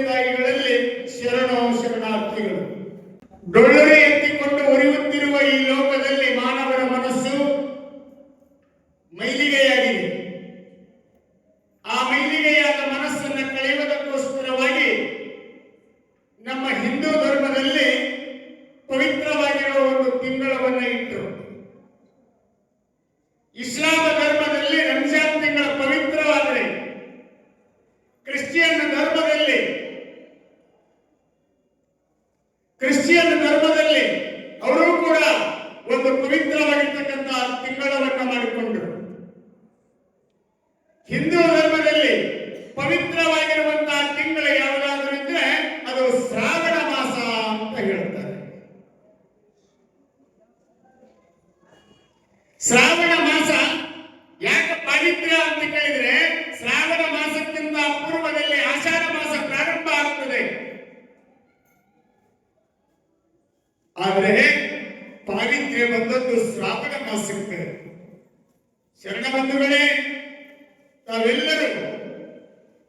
ತಾಯಿಗಳಲ್ಲಿ ಶರಣೋ ಶರಣಾರ್ಥಿಗಳು. ಡೊಳ್ಳರೆ ಎತ್ತಿಕೊಂಡು ಉರಿಯುತ್ತಿರುವ ಈ ಲೋಕದಲ್ಲಿ ಮಾನವರ ಮನಸ್ಸು ಮೈಲಿಗೆಯಾಗಿದೆ. ಆ ಮೈಲಿಗೆಯಾದ ಮನಸ್ಸನ್ನು ಕಳೆಯುವುದಕ್ಕೋಸ್ಕರವಾಗಿ ನಮ್ಮ ಹಿಂದೂ ಧರ್ಮದಲ್ಲಿ ಪವಿತ್ರವಾಗಿರುವ ಒಂದು ತಿಂಗಳವನ್ನು ಇಟ್ಟರು. ಇಸ್ಲಾಂ ಧರ್ಮದಲ್ಲಿ ರಂಜಾನ್ ತಿಂಗಳ ಪವಿತ್ರವಾದರೆ, ಕ್ರಿಶ್ಚಿಯನ್ ಧರ್ಮದಲ್ಲಿ ಅವರು ಕೂಡ ಒಂದು ಪವಿತ್ರವಾಗಿರ್ತಕ್ಕಂಥ ತಿಂಗಳವನ್ನು ಮಾಡಿಕೊಂಡರು. ಹಿಂದೂ ಧರ್ಮದಲ್ಲಿ ಪವಿತ್ರವಾಗಿರುವಂತಹ ತಿಂಗಳು ಯಾವುದಾದ್ರೂ ಇದ್ರೆ ಅದು ಶ್ರಾವಣ ಮಾಸ ಅಂತ ಹೇಳ್ತಾರೆ. ಶ್ರಾವಣ ಮಾಸ ಯಾಕೆ ಪವಿತ್ರ ಅಂತ ಕೇಳಿದ್ರೆ, ಶ್ರಾವಣ ಮಾಸಕ್ಕಿಂತ ಪೂರ್ವದಲ್ಲಿ ಆಷಾಢ ಮಾಸ ಪ್ರಾರಂಭ ಆಗ್ತದೆ. ಆದರೆ ಪಾವಿತ್ರ್ಯ ಬಂದದ್ದು ಶ್ರಾವಣ ಮಾಸಕ್ಕೆ. ಶರಣ ಬಂಧುಗಳೇ, ತಾವೆಲ್ಲರೂ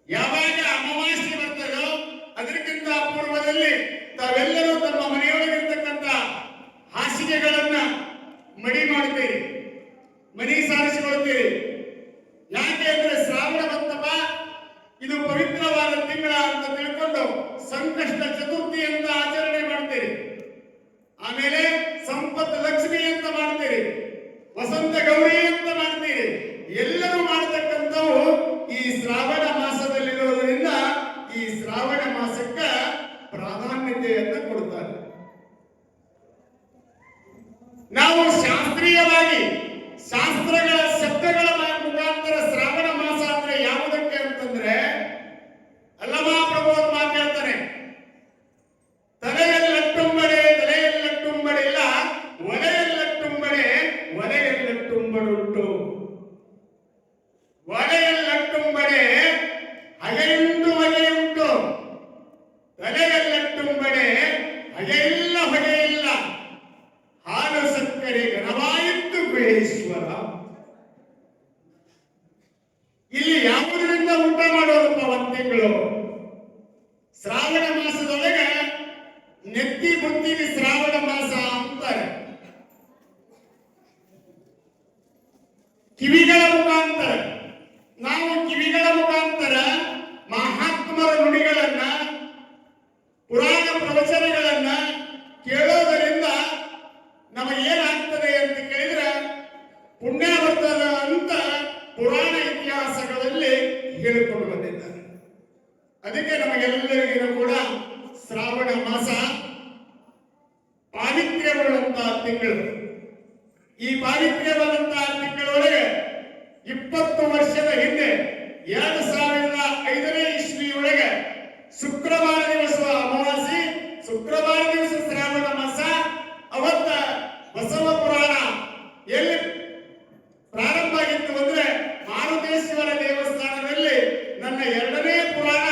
ಯಾವಾಗ ಅಮಾವಾಸ್ಯೆ ಬರ್ತದೋ ಅದಕ್ಕಿಂತ ಪೂರ್ವದಲ್ಲಿ ತಾವೆಲ್ಲರೂ ತಮ್ಮ ಮನೆಯೊಳಗಿರ್ತಕ್ಕಂಥ ಹಾಸಿಗೆಗಳನ್ನ ಮಡಿ ಮಾಡ್ತೀರಿ, ಮನಿ ಸಾರಿಸಿಕೊಳ್ತೀರಿ. ಯಾಕೆ ಅಂದ್ರೆ ಶ್ರಾವಣ ಬಂತಪ್ಪ, ಇದು ಪವಿತ್ರವಾದ ತಿಂಗಳ ಅಂತ ತಿಳ್ಕೊಂಡು ಸಂಕಷ್ಟ ಚತುರ್ಥಿ ಅಂತ ಆಚರಣೆ ಮಾಡ್ತೀರಿ. ಆಮೇಲೆ ಸಂಪತ್ ಲಕ್ಷ್ಮಿ ಅಂತ ಮಾಡ್ತೀರಿ, ವಸಂತ ಗೌರಿ ಅಂತ ಮಾಡ್ತೀರಿ. ಎಲ್ಲರೂ ಮಾಡತಕ್ಕಂಥವು ಈ ಶ್ರಾವಣ ಮಾಸದಲ್ಲಿರೋದ್ರಿಂದ ಈ ಶ್ರಾವಣ ಮಾಸಕ್ಕೆ ಪ್ರಾಧಾನ್ಯತೆಯನ್ನು ಕೊಡ್ತಾರೆ. ನಾವು ಶಾಸ್ತ್ರೀಯವಾಗಿ ಶಾಸ್ತ್ರಗಳ ಶಬ್ದಗಳ ಮುಖಾಂತರ ಶ್ರಾವಣ ಮಾಸ ಅಂದ್ರೆ ಯಾವುದಕ್ಕೆ ಅಂತಂದ್ರೆ, ಅಲ್ಲಮಹಾಪ್ರಭು ಅವರು ಮಾತಾಡ್ತಾನೆ, ತಲೆಯಲ್ಲಟ್ಟುಂಬಡೆ ತಲೆಯಲ್ಲಟ್ಟುಂಬಡಿಲ್ಲ, ಒಲೆಯಲ್ಲಟ್ಟುಂಬಡೆ ಒಲೆಯಲ್ಲಟ್ಟುಂಬಡುಂಟು. ಒಲೆಯಲ್ಲಟ್ಟುಂಬಡೆ ಹಗೆಯುಂಟು ಹೊಗೆಯುಂಟು, ತಲೆಯಲ್ಲಟ್ಟುಂಬಡೆ ಹಗೆಯಿಲ್ಲ ಹೊಗೆಯಿಲ್ಲ, ಹಾಲು ಸಕ್ಕರೆ ಘನವಾಯಿತು ಗುಹೇಶ್ವರ. ಇಲ್ಲಿ ಯಾವುದರಿಂದ ಊಟ ಮಾಡೋದಪ್ಪ ಒಂದು ತಿಂಗಳು? ಶ್ರಾವಣ ಮಾಸದೊಳಗೆ ನೆತ್ತಿ ಬುತ್ತಿಗೆ ಶ್ರಾವಣ ಮಾಸ ಅಂತಾರೆ. ಕಿವಿಗಳ ಮುಖಾಂತರ ನಾವು ಕಿವಿಗಳ ಮುಖಾಂತರ ಮಹಾತ್ಮರ ನುಡಿಗಳನ್ನ, ಪುರಾಣ ಪ್ರವಚನಗಳನ್ನ ಕೇಳೋದರಿಂದ ನಮಗೇನಾಗ್ತದೆ ಅಂತ ಕೇಳಿದ್ರೆ ಪುಣ್ಯ ಬರ್ತದ ಅಂತ ಪುರಾಣ ಇತಿಹಾಸಗಳಲ್ಲಿ ಹೇಳಿಕೊಂಡು ಬಂದಿದ್ದಾರೆ. ಅದಕ್ಕೆ ನಮಗೆಲ್ಲರಿಗೂ ಕೂಡ ಶ್ರಾವಣ ಮಾಸ ಪಾವಿತ್ರ್ಯವಾದಂತಹ ತಿಂಗಳು. ಈ ಪಾವಿತ್ರ್ಯವಾದಂತಹ ತಿಂಗಳೊಳಗೆ 20 ವರ್ಷದ ಹಿಂದೆ 2005ನೇ ಇಸ್ವಿಯೊಳಗೆ ಶುಕ್ರವಾರ ದಿವಸ ಅಮಾವಾಸ್ಯೆ, ಶುಕ್ರವಾರ ದಿವಸ ಶ್ರಾವಣ ಮಾಸ. ಅವತ್ತ ಬಸವ ಪುರಾಣ ಎಲ್ಲಿ ಪ್ರಾರಂಭ ಆಗಿತ್ತು ಅಂದ್ರೆ ಮಾರುತೇಶ್ವರ ದೇವಸ್ಥಾನದಲ್ಲಿ ನನ್ನ 2ನೇ ಪುರಾಣ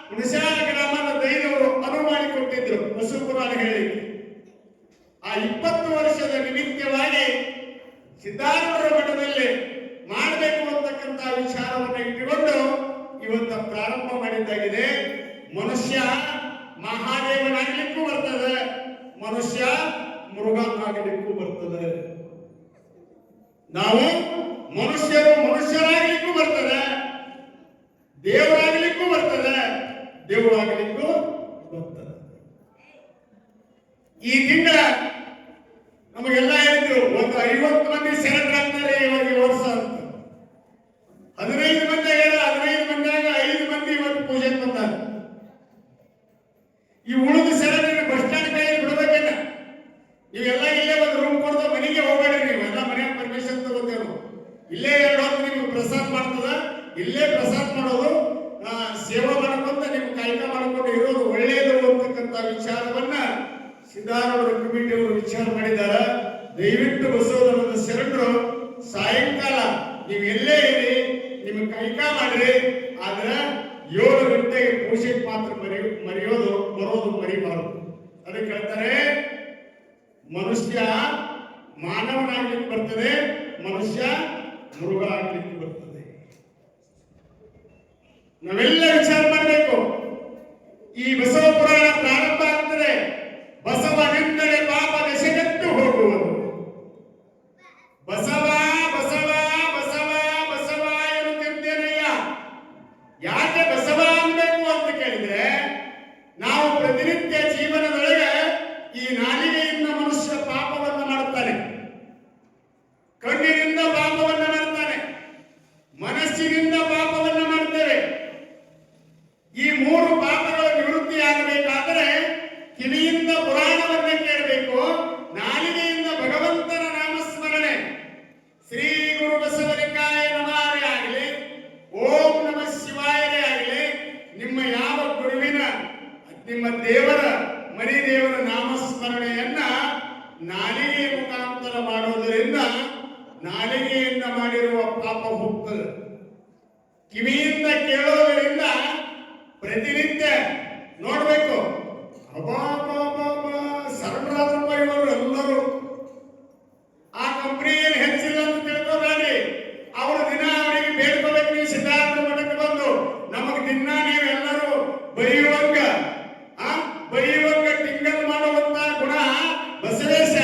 ಹುಣಸಾಳ ಗ್ರಾಮದ ದೈವವರು ಅನುವು ಮಾಡಿಕೊಟ್ಟಿದ್ರು ಬಸವ ಪುರಾಣ ಹೇಳಿ. ಆ 20 ವರ್ಷದ ನಿಮಿತ್ತವಾಗಿ ಸಿದ್ಧಾರೂಢರ ಮಠದಲ್ಲಿ ಮಾಡಬೇಕು ಅಂತಕ್ಕಂಥ ವಿಚಾರವನ್ನು ಇಟ್ಟುಕೊಂಡು ಇವತ್ತು ಪ್ರಾರಂಭ ಮಾಡಿದ್ದಾಗಿದೆ. ಮನುಷ್ಯ ಮಹಾದೇವನಾಗಲಿಕ್ಕೂ ಬರ್ತದೆ, ಮನುಷ್ಯ ಮೃಗನಾಗಲಿಕ್ಕೂ ಬರ್ತದೆ. ನಾವು ಮನುಷ್ಯರಾಗಲಿಕ್ಕೂ ಬರ್ತದೆ, ದೇವರಾಗಲಿಕ್ಕೂ ಬರ್ತದೆ, ದೇವರಾಗಲಿಕ್ಕೂ ಬರ್ತದೆ. ಈ ತಿಂಗಳ ನಮಗೆಲ್ಲ ಹೇಳಿದ್ರು ಒಂದು 50 ಮಂದಿ ಶರಣರಾಗ್ತಾರೆ ಇವಾಗ ಈ ವರ್ಷ ಅಂತ. 15 ಮಂದಿ ಹೇಳ, 15 ಮಂದಿಯಾಗ 5 ಮಂದಿ ಇವತ್ತು ಪೂಜೆಗೆ ಬಂದಾರೆ. ಈ ಉಳಿದ ಶರಣರಿಗೆ ಬಸ್ ಸ್ಟ್ಯಾಂಡ್ ಕೈಯಲ್ಲಿ ಬಿಡಬೇಕಲ್ಲ. ನೀವೆಲ್ಲ ಇಲ್ಲೇ ಒಂದು ರೂಮ್ ಕೊಡ್ತಾ ಮನೆಗೆ ಹೋಗಬೇಡಿ. ನೀವೆಲ್ಲ ಮನೆಯ ಪರ್ಮಿಷನ್ ತಗೋತೇವೆ. ಇಲ್ಲೇ 2 ಹೊತ್ತು ನಿಮ್ಗೆ ಪ್ರಸಾದ ಮಾಡ್ತದ, ಇಲ್ಲೇ ಪ್ರಸಾದ ಮಾಡೋದು, ಸೇವಾ ಮಾಡ್ಕೊಂತ ನಿಮ್ಗೆ ಕಾಯಕ ಮಾಡ್ಕೊಂಡು ಇರೋದು ಒಳ್ಳೆಯದು ಅಂತಕ್ಕಂಥ ವಿಚಾರವನ್ನ ಸಿದ್ಧಾರೂಢರ ಕಮಿಟಿಯವರು ವಿಚಾರ ಮಾಡಿದ್ದಾರೆ. ದಯವಿಟ್ಟು ಬಸವಧರ್ಮದ ಶರಣರು ಸಾಯಂಕಾಲ ನೀವು ಎಲ್ಲೇ ಇರಿ, ನಿಮ್ಗೆ ಕೈಕ ಮಾಡ್ರಿ. ಆದ್ರೆ 7 ಗಂಟೆಗೆ ಪೂಜೆಗೆ ಮಾತ್ರ ಬರೋದು ಮರಿಬಾರದು. ಅದಕ್ಕೆ ಹೇಳ್ತಾರೆ, ಮನುಷ್ಯ ಮಾನವನಾಗ್ಲಿಕ್ಕೆ ಬರ್ತದೆ, ಮನುಷ್ಯ ಮೃಗ ಆಗ್ಲಿಕ್ಕೆ ಬರ್ತದೆ. ನಾವೆಲ್ಲ ವಿಚಾರ ಮಾಡಬೇಕು. ಈ ಬಸವ ಪುರಾಣ ಪ್ರಾರಂಭ ಆಗ್ತದೆ. ಬಸವನೆಂದರೆ ಪಾಪ ದೆಸೆಗೆಟ್ಟು ಹೋಗುವುದು. ಬಸವ ಬಸವ ಬಸವ ಬಸವ ಎನ್ನುತ್ತಿದ್ದೇನಯ್ಯ. ಯಾಕೆ ಬಸವ ಅನ್ಬೇಕು ಅಂತ ಕೇಳಿದ್ರೆ, ನಾವು ಪ್ರತಿನಿತ್ಯ ಜೀವನದೊಳಗೆ ಈ ನಾಲಿಗೆಯಿಂದ ಮನುಷ್ಯ ಪಾಪವನ್ನು ಮಾಡುತ್ತಾನೆ, ಕಣ್ಣಿನಿಂದ ಪಾಪವನ್ನು ಮಾಡ್ತಾನೆ, ಮನಸ್ಸಿನಿಂದ ಪಾಪವನ್ನು ಮಾಡ್ತೇವೆ. ಈ ಮೂರು ಪಾಪಗಳ ನಿವೃತ್ತಿಯಾಗಬೇಕಾದರೆ ಕಿವಿಯಿಂದ ಪುರಾಣವನ್ನೇ ಕೇಳಬೇಕು, ನಾಲಿಗೆಯಿಂದ ಭಗವಂತನ ನಾಮಸ್ಮರಣೆ, ಶ್ರೀ ಗುರು ಬಸವಲಿಂಗಾಯ ನಮಃ ಆಗಲಿ, ಓಂ ನಮಃ ಶಿವಾಯನೇ ಆಗಲಿ, ನಿಮ್ಮ ಯಾವ ಗುರುವಿನ ನಿಮ್ಮ ದೇವರ ಮರಿ ದೇವರ ನಾಮಸ್ಮರಣೆಯನ್ನ ನಾಲಿಗೆಯ ಮುಖಾಂತರ ಮಾಡುವುದರಿಂದ ನಾಲಿಗೆಯಿಂದ ಮಾಡಿರುವ ಪಾಪ ಹೋಗ್ತದೆ. ಕಿವಿಯಿಂದ ಕೇಳೋದರಿಂದ ಪ್ರತಿನಿತ್ಯ ನೋಡ್ಬೇಕು. ಸರ್ವರಾಜಪ್ಪ ಇವರು ಎಲ್ಲರೂ ಆ ಕಂಪನಿಯಲ್ಲಿ ಹೆಚ್ಚಿಲ್ಲ ಅಂತ ತಿಳ್ಕೋಬೇಡಿ. ಅವರು ದಿನ ಅವರಿಗೆ ಬೇಡ್ಕೋಬೇಕು, ನೀವು ಸಿದ್ಧಾರ್ಥ ಮಠಕ್ಕೆ ಬಂದು ನಮಗೆ ದಿನ ನೀವೆಲ್ಲರೂ ಬರೆಯುವಂಗ ಟಿಂಗಲ್ ಮಾಡುವಂತ ಗುಣ ಬಸವೇಶ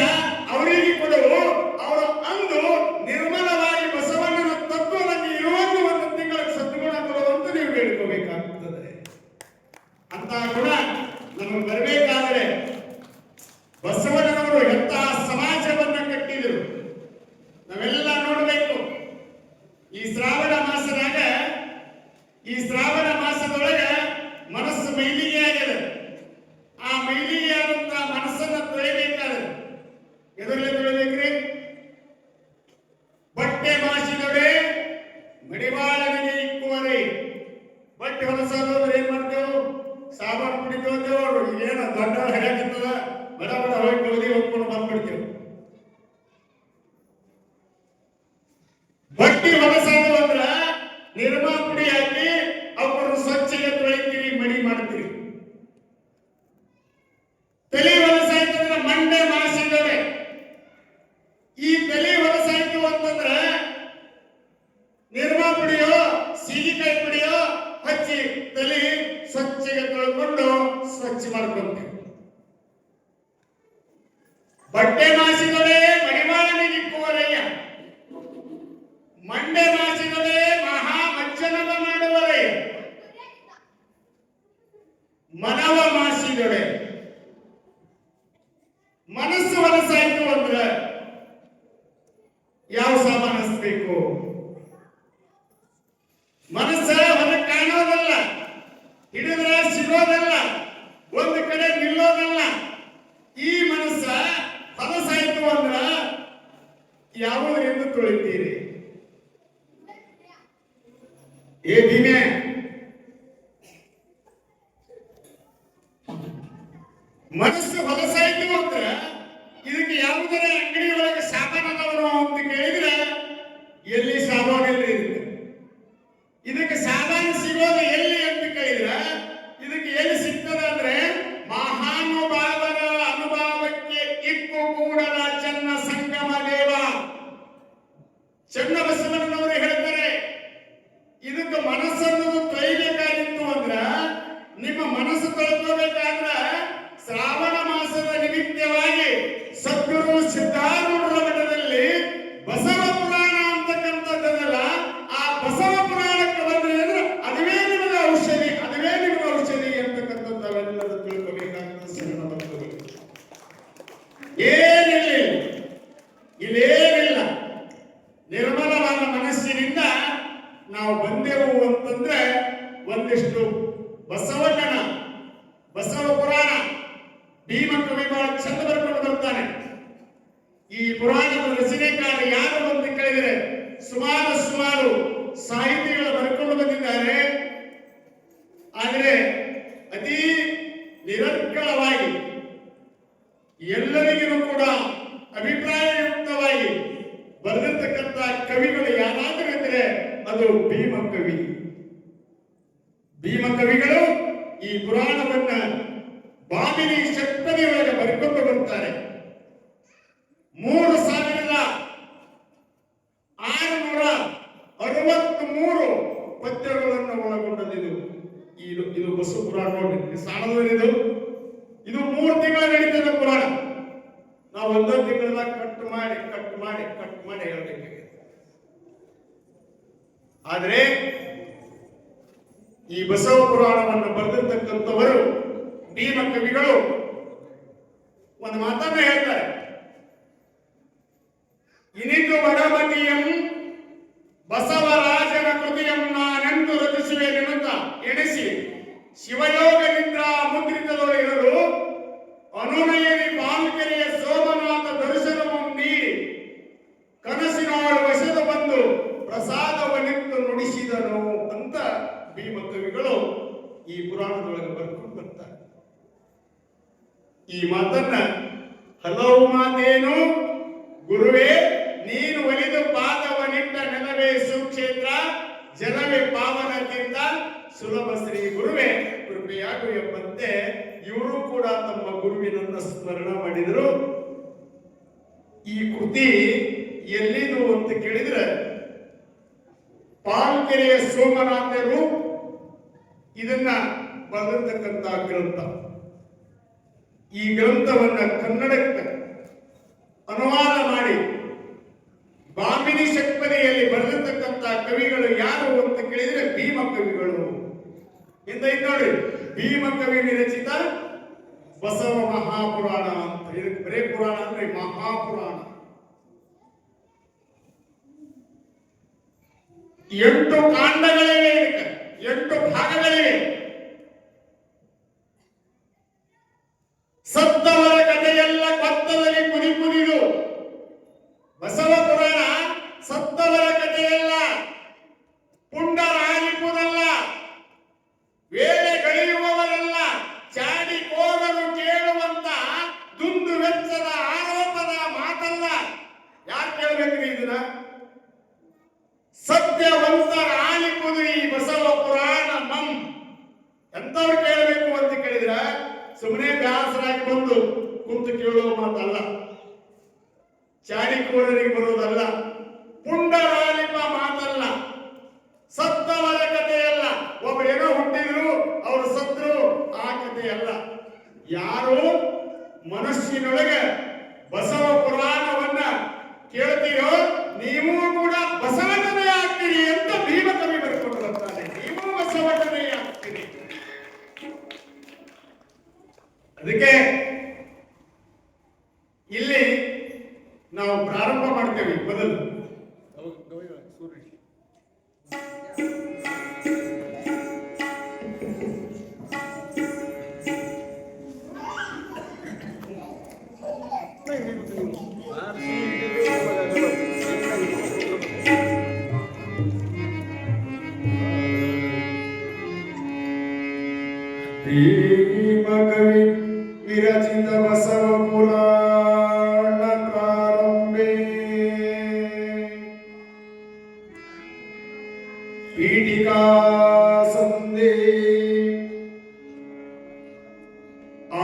ಅವರಿಗೆ ಕೊಡಲು ಅವರು ಅಂದು ನಿರ್ಮಲವಾಗಿ ಬಸವಣ್ಣನ ತತ್ವದಲ್ಲಿ ಇರುವಂತ ಒಂದು ತಿಂಗಳ ಸದ್ಗುಣ ಕೊಡುವಂತ ನೀವು ಬೇಡ್ಕೋಬೇಕಾಗ್ತದೆ. ಅಂತ ಗುಣ ನಮಗೆ ಬರಬೇಕಾದರೆ ಬಸವಣ್ಣನವರು ಎಂತಹ ಸಮಾಜವನ್ನ ಕಟ್ಟಿದರು ನಾವೆಲ್ಲ ನೋಡಬೇಕು. ಈ ಶ್ರಾವಣ ಮಾಸದೊಳಗೆ ಮನಸ್ಸು ಮೈಲಿಗೆ ಆಗಿದೆ. ಆ ಮೈಲಿಗೆ ಆದಂತಹ ಮನಸ್ಸನ್ನ ತೊಳಿಬೇಕಾದ್ರೆ ಎದರಲ್ಲೇ ತೊಳಿಬೇಕ್ರಿ? ಬಟ್ಟೆ ಮಾಸಿದೊಡೆ ಮಡಿವಾಳನಿಗೆ ಇಕ್ಕುವರೆ. ಬಟ್ಟೆ ಹೊಲಸಾದ್ರೆ ಏನ್ ಮಾಡ್ತೇವೆ? ಸಾಬಾನು ಪುಡಿ ತೊಳ್ತೇವೆ. ಏನು ದೊಡ್ಡ ಹರಿಯಾಗಿರ್ತದ, ಬಡ ಬಡ ಹೋಗಿ ತೊಳೆದಿ ಹೋಗ್ಕೊಂಡು ಬಂದ್ಬಿಡ್ತೇವೆ. ಬಟ್ಟೆ ಹೊಲಸಾದು ಅಂದ್ರ ನಿರ್ಮಾ ಪುಡಿ ಹಾಕಿ ಅವ್ರನ್ನ ಸ್ವಚ್ಛಗೆ ತೊಳಿತೀವಿ, ಮಡಿ ಮಾಡ್ತೀವಿ. ತಲೆ ಹೊಲಸಾಯ್ತು ಅಂದ್ರೆ ಮಂಡೆ ಮಾಸಿದವೆ. ಈ ತಲೆ ಹೊಲಸಾಯ್ತು ಅಂತಂದ್ರೆ ನಿರ್ಮಾ ಪುಡಿಯೋ ಸೀಗೆಕಾಯಿ ಪುಡಿಯೋ ಹಚ್ಚಿ ತಲೆ ಸ್ವಚ್ಛಗೆ ತೊಳ್ಕೊಂಡು ಸ್ವಚ್ಛ ಮಾಡ್ಕೊಂತೀವಿ. ಬಟ್ಟೆ ಮಾಸಿದವೇ ಮಡಿವಾಳನಿಗಿಕ್ಕುವರಯ್ಯ, ಮಂಡೆ ಮಾಸಿದವೇ ಮಹಾ ಮಜ್ಜನವ ಮಾಡುವರಯ್ಯ, ಮನವ ಮಾಸಿದವೆ. ಮನಸ್ಸು ಹೊಲಸಾಯ್ತು ಅಂದ್ರೆ ಯಾವ ಸಾಮಾನು ಹಚ್ಚಬೇಕು? ಮನಸ್ಸ ಹೊರಗೆ ಕಾಣೋದಲ್ಲ, ಹಿಡಿದ್ರೆ ಸಿಗೋದಲ್ಲ, ಒಂದು ಕಡೆ ನಿಲ್ಲೋದಲ್ಲ. ಈ ಮನಸ್ಸ ಹೊಲಸಾಯ್ತು ಅಂದ್ರ ಯಾವುದರಿಂದ ತೊಳಿತೀರಿ? ಏ ಭೀಮೆ, ಮನಸ್ಸು ಹೊಲಸಾಯ್ತು ಅಂದ್ರೆ ಇದಕ್ಕೆ ಯಾವುದರ ಅಂಗಡಿ ಒಳಗೆ ಸಾಮಾನದವರು ಅಂತ ಕೇಳಿದ್ರೆ ಎಲ್ಲಿ ಸಾಮಾನಿಲ್ಲ. ಇದಕ್ಕೆ ಸಾಮಾನು ಸಿಗೋದು ಎಲ್ಲಿ ಅಂತ ಕೇಳಿದ್ರೆ ಇದಕ್ಕೆ ಎಲ್ಲಿ ಸಿಗ್ತದೆ ಅಂದ್ರೆ ಮಹಾನುಭಾವರ ಅನುಭವಕ್ಕೆ ಇಕ್ಕು ಕೂಡಲ ಚನ್ನ ಸಂಗಮ ದೇವ. ಚನ್ನ ಬಸವಣ್ಣನವರು ಹೇಳ್ತಾರೆ, ಇದಕ್ಕೆ ಮನಸ್ಸನ್ನು ತೊಯ್ಬೇಕಾಗಿತ್ತು ಅಂದ್ರ, ನಿಮ್ಮ ಮನಸ್ಸು ತೊಳ್ಕೋಬೇಕಾದ್ರ ಶ್ರಾವಣ ಮಾಸದ ನಿಮಿತ್ತವಾಗಿ ಸದ್ಗುರು ಸಿದ್ಧಾರೂಢರ ಮಠದಲ್ಲಿ ಬಸವ ಪುರಾಣ ಅಂತಕ್ಕಂಥದ್ದಲ್ಲ, ಆ ಬಸವ ಪುರಾಣಕ್ಕೆ ಬಂದ್ರೆ ಅಂದ್ರೆ ಅದುವೇ ನಿಮಗೆ ಔಷಧಿ, ಅದುವೇ ನಿಮಗೆ ಔಷಧಿ ಅಂತಕ್ಕಂಥದ್ದವೆಲ್ಲರೂ ತಿಳ್ಕೋಬೇಕಾಗ್ತದೆ. ಶರಣ ಭಕ್ತರು ಇಲ್ಲೇನಿಲ್ಲ, ನಿರ್ಮಲವಾದ ಮನಸ್ಸಿನಿಂದ ನಾವು ಬಂದೆವು ಅಂತಂದ್ರೆ ಒಂದಿಷ್ಟು ಬಸವಣ್ಣನ ಬಸವ ಪುರಾಣ ಭೀಮ ಕವಿ ಬಹಳ ಚಂದ ಬರ್ಕೊಂಡು ಬರ್ತಾನೆ. ಈ ಪುರಾಣದ ರಚನೆಕಾರ ಯಾರು ಅಂತ ಕೇಳಿದರೆ ಸುಮಾರು ಸಾಹಿತಿಗಳು ಬರ್ಕೊಂಡು ಬಂದಿದ್ದಾರೆ. ಆದರೆ ಅತಿ ನಿರರ್ಗಳವಾಗಿ ಎಲ್ಲರಿಗೂ ಕೂಡ ಅಭಿಪ್ರಾಯಯುಕ್ತವಾಗಿ ಬರೆದಿರ್ತಕ್ಕಂಥ ಕವಿಗಳು ಯಾರಾದರೂ ಇದ್ರೆ ಅದು ಭೀಮ ಕವಿ. ಭೀಮ ಕವಿಗಳು ಈ ಪುರಾಣವನ್ನ ಬಾಮಿನಿ ಷಟ್ಪದಿಯೊಳಗೆ ಬರ್ಕೊಂಡು ಬರ್ತಾರೆ. 3663 ಪದ್ಯಗಳನ್ನು ಒಳಗೊಂಡದ್ದು ಇದು ಬಸವ ಪುರಾಣ ನೋಡ್ರಿ, ಸಾಣದವರಿದು ಇದು 3 ತಿಂಗಳ ನಡೀತದ ಪುರಾಣ. ನಾವು ಒಂದೊಂದು ತಿಂಗಳದಾಗ ಕಟ್ ಮಾಡಿ ಹೇಳ್ಬೇಕಾಗಿದೆ. ಆದ್ರೆ ಈ ಬಸವ ಪುರಾಣವನ್ನು ಬರೆದಿರ್ತಕ್ಕಂಥವರು ಭೀಮ ಕವಿಗಳು ಒಂದು ಮಾತನ್ನ ಹೇಳ್ತಾರೆ. ಇನಿತು ವಡಮತಿಯಂ ಬಸವರಾಜನ ಕೃತಿಯಂ ನಾನೆಂದು ರಚಿಸುವೆನೆನ್ನುತ್ತ ಎಣಿಸಿ ಶಿವಯೋಗ ನಿದ್ರಾ ಮುದ್ರಿತದೊಳಗಿರಲು ಅನುನಯನಿ ಪಾಲ್ಕೆರೆಯ ಸೋಮನಾಥ ದರ್ಶನವನ್ನು ನೀಡಿ ಕನಸಿನೊಳು ವಶದ ಬಂದು ಪ್ರಸಾದವನ್ನಿತ್ತು ನುಡಿಸಿದನು ಅಂತ ಭೀಮ ಕವಿಗಳು ಈ ಪುರಾಣದೊಳಗೆ ಬರ್ಕೊಂಡು ಬರ್ತಾರೆ. ಈ ಮಾತನ್ನ ಹಲವು ಮಾತೇನು ಗುರುವೇ ನೀನು ಒಲಿದು ಪಾದವನಿಟ್ಟ ನೆಲವೇ ಸುಕ್ಷೇತ್ರ ಜಲವೇ ಪಾವನ ತೀರ್ಥ ಸುಲಭ ಶ್ರೀ ಗುರುವೇ ಕೃಪೆಯಾಗು ಎಂಬಂತೆ ಇವರು ಕೂಡ ತಮ್ಮ ಗುರುವಿನನ್ನ ಸ್ಮರಣ ಮಾಡಿದರು. ಈ ಕೃತಿ ಎಲ್ಲಿದು ಅಂತ ಕೇಳಿದ್ರೆ ಪಾಲ್ಕೆರೆಯ ಸೋಮನಾಥರು ಇದನ್ನ ಬರೆದಿರ್ತಕ್ಕಂಥ ಗ್ರಂಥ. ಈ ಗ್ರಂಥವನ್ನ ಕನ್ನಡಕ್ಕೆ ಅನುವಾದ ಮಾಡಿ ಬಾಮಿನಿ ಷಟ್ಪದಿಯಲ್ಲಿ ಬರೆದಿರ್ತಕ್ಕಂಥ ಕವಿಗಳು ಯಾರು ಅಂತ ಕೇಳಿದ್ರೆ ಭೀಮ ಕವಿಗಳು ಇಂದ ನೋಡಿ. ಭೀಮ ಕವಿ ವಿರಚಿತ ಬಸವ ಮಹಾಪುರಾಣ ಅಂತ. ಇದಕ್ಕೆ ಬರೇ ಪುರಾಣ ಅಂದ್ರೆ ಮಹಾಪುರಾಣ. 8 ಕಾಂಡಗಳಿವೆ, ಇದಕ್ಕೆ 8 ಭಾಗಗಳಿವೆ. ಸತ್ತವರ ಕಥೆಯೆಲ್ಲ ಕೊತ್ತದಲ್ಲಿ ಕುದಿದು ಬಸವ ಪುರಾಣ ಸತ್ತವರ ಕಥೆಯಲ್ಲ, ಪುಂಡರಾಗಿಪುದಲ್ಲ, ವೇಳೆ ಗಳೆಯುವವರಲ್ಲ, ಚಾಡಿ ಕೋರರು ಕೇಳುವಂತ ದುಂದು ವೆಚ್ಚದ ಆರೋಪದ ಮಾತಲ್ಲ. ಯಾರು ಕೇಳಬೇಕ್ರಿ ಇದನ್ನ? ಸತ್ಯವಂತರ ಆಲಿಪುದು ಈ ಬಸವ ಪುರಾಣ ಮಂ. ಎಂತವ್ರು ಕೇಳಬೇಕು ಅಂತ ಕೇಳಿದ್ರ ಸುಮ್ಮನೆ ಬ್ಯಾಸರಾಗಿ ಬಂದು ಕುಂತು ಕೇಳುವ ಮಾತಲ್ಲ, ಚಾಡಿಕೋರರಿಗೆ ಬರುವುದಲ್ಲ, ಪುಂಡರಾಲಿಪ ಮಾತಲ್ಲ, ಸತ್ತವರ ಕಥೆಯಲ್ಲ. ಒಬ್ಬರೇನೋ ಹುಟ್ಟಿದ್ರು ಅವರು ಸತ್ರು ಆ ಕಥೆಯಲ್ಲ. ಯಾರು ಮನಸ್ಸಿನೊಳಗೆ ಬಸವ ಪುರಾಣವನ್ನ ಕೇಳ್ತೀರೋ ನೀವು ಕೂಡ ಬಸವಣ್ಣನೇ ಆಗ್ತೀರಿ ಅಂತ ಭೀಮ ಕವಿ ಬರ್ಕೊಂಡು ಬರ್ತಾನೆ. ನೀವು ಬಸವಣ್ಣನೇ ಆಗ್ತೀರಿ. ಅದಕ್ಕೆ ಇಲ್ಲಿ ನಾವು ಪ್ರಾರಂಭ ಮಾಡ್ತೇವೆ. ಮೊದಲು ಭೀಮ ಕವಿ ವಿರಚಿತ ಬಸವ ಪುರಾಣ ಪ್ರಾರಂಭೆ ಪೀಠಿಕಾ ಸಂಧಿ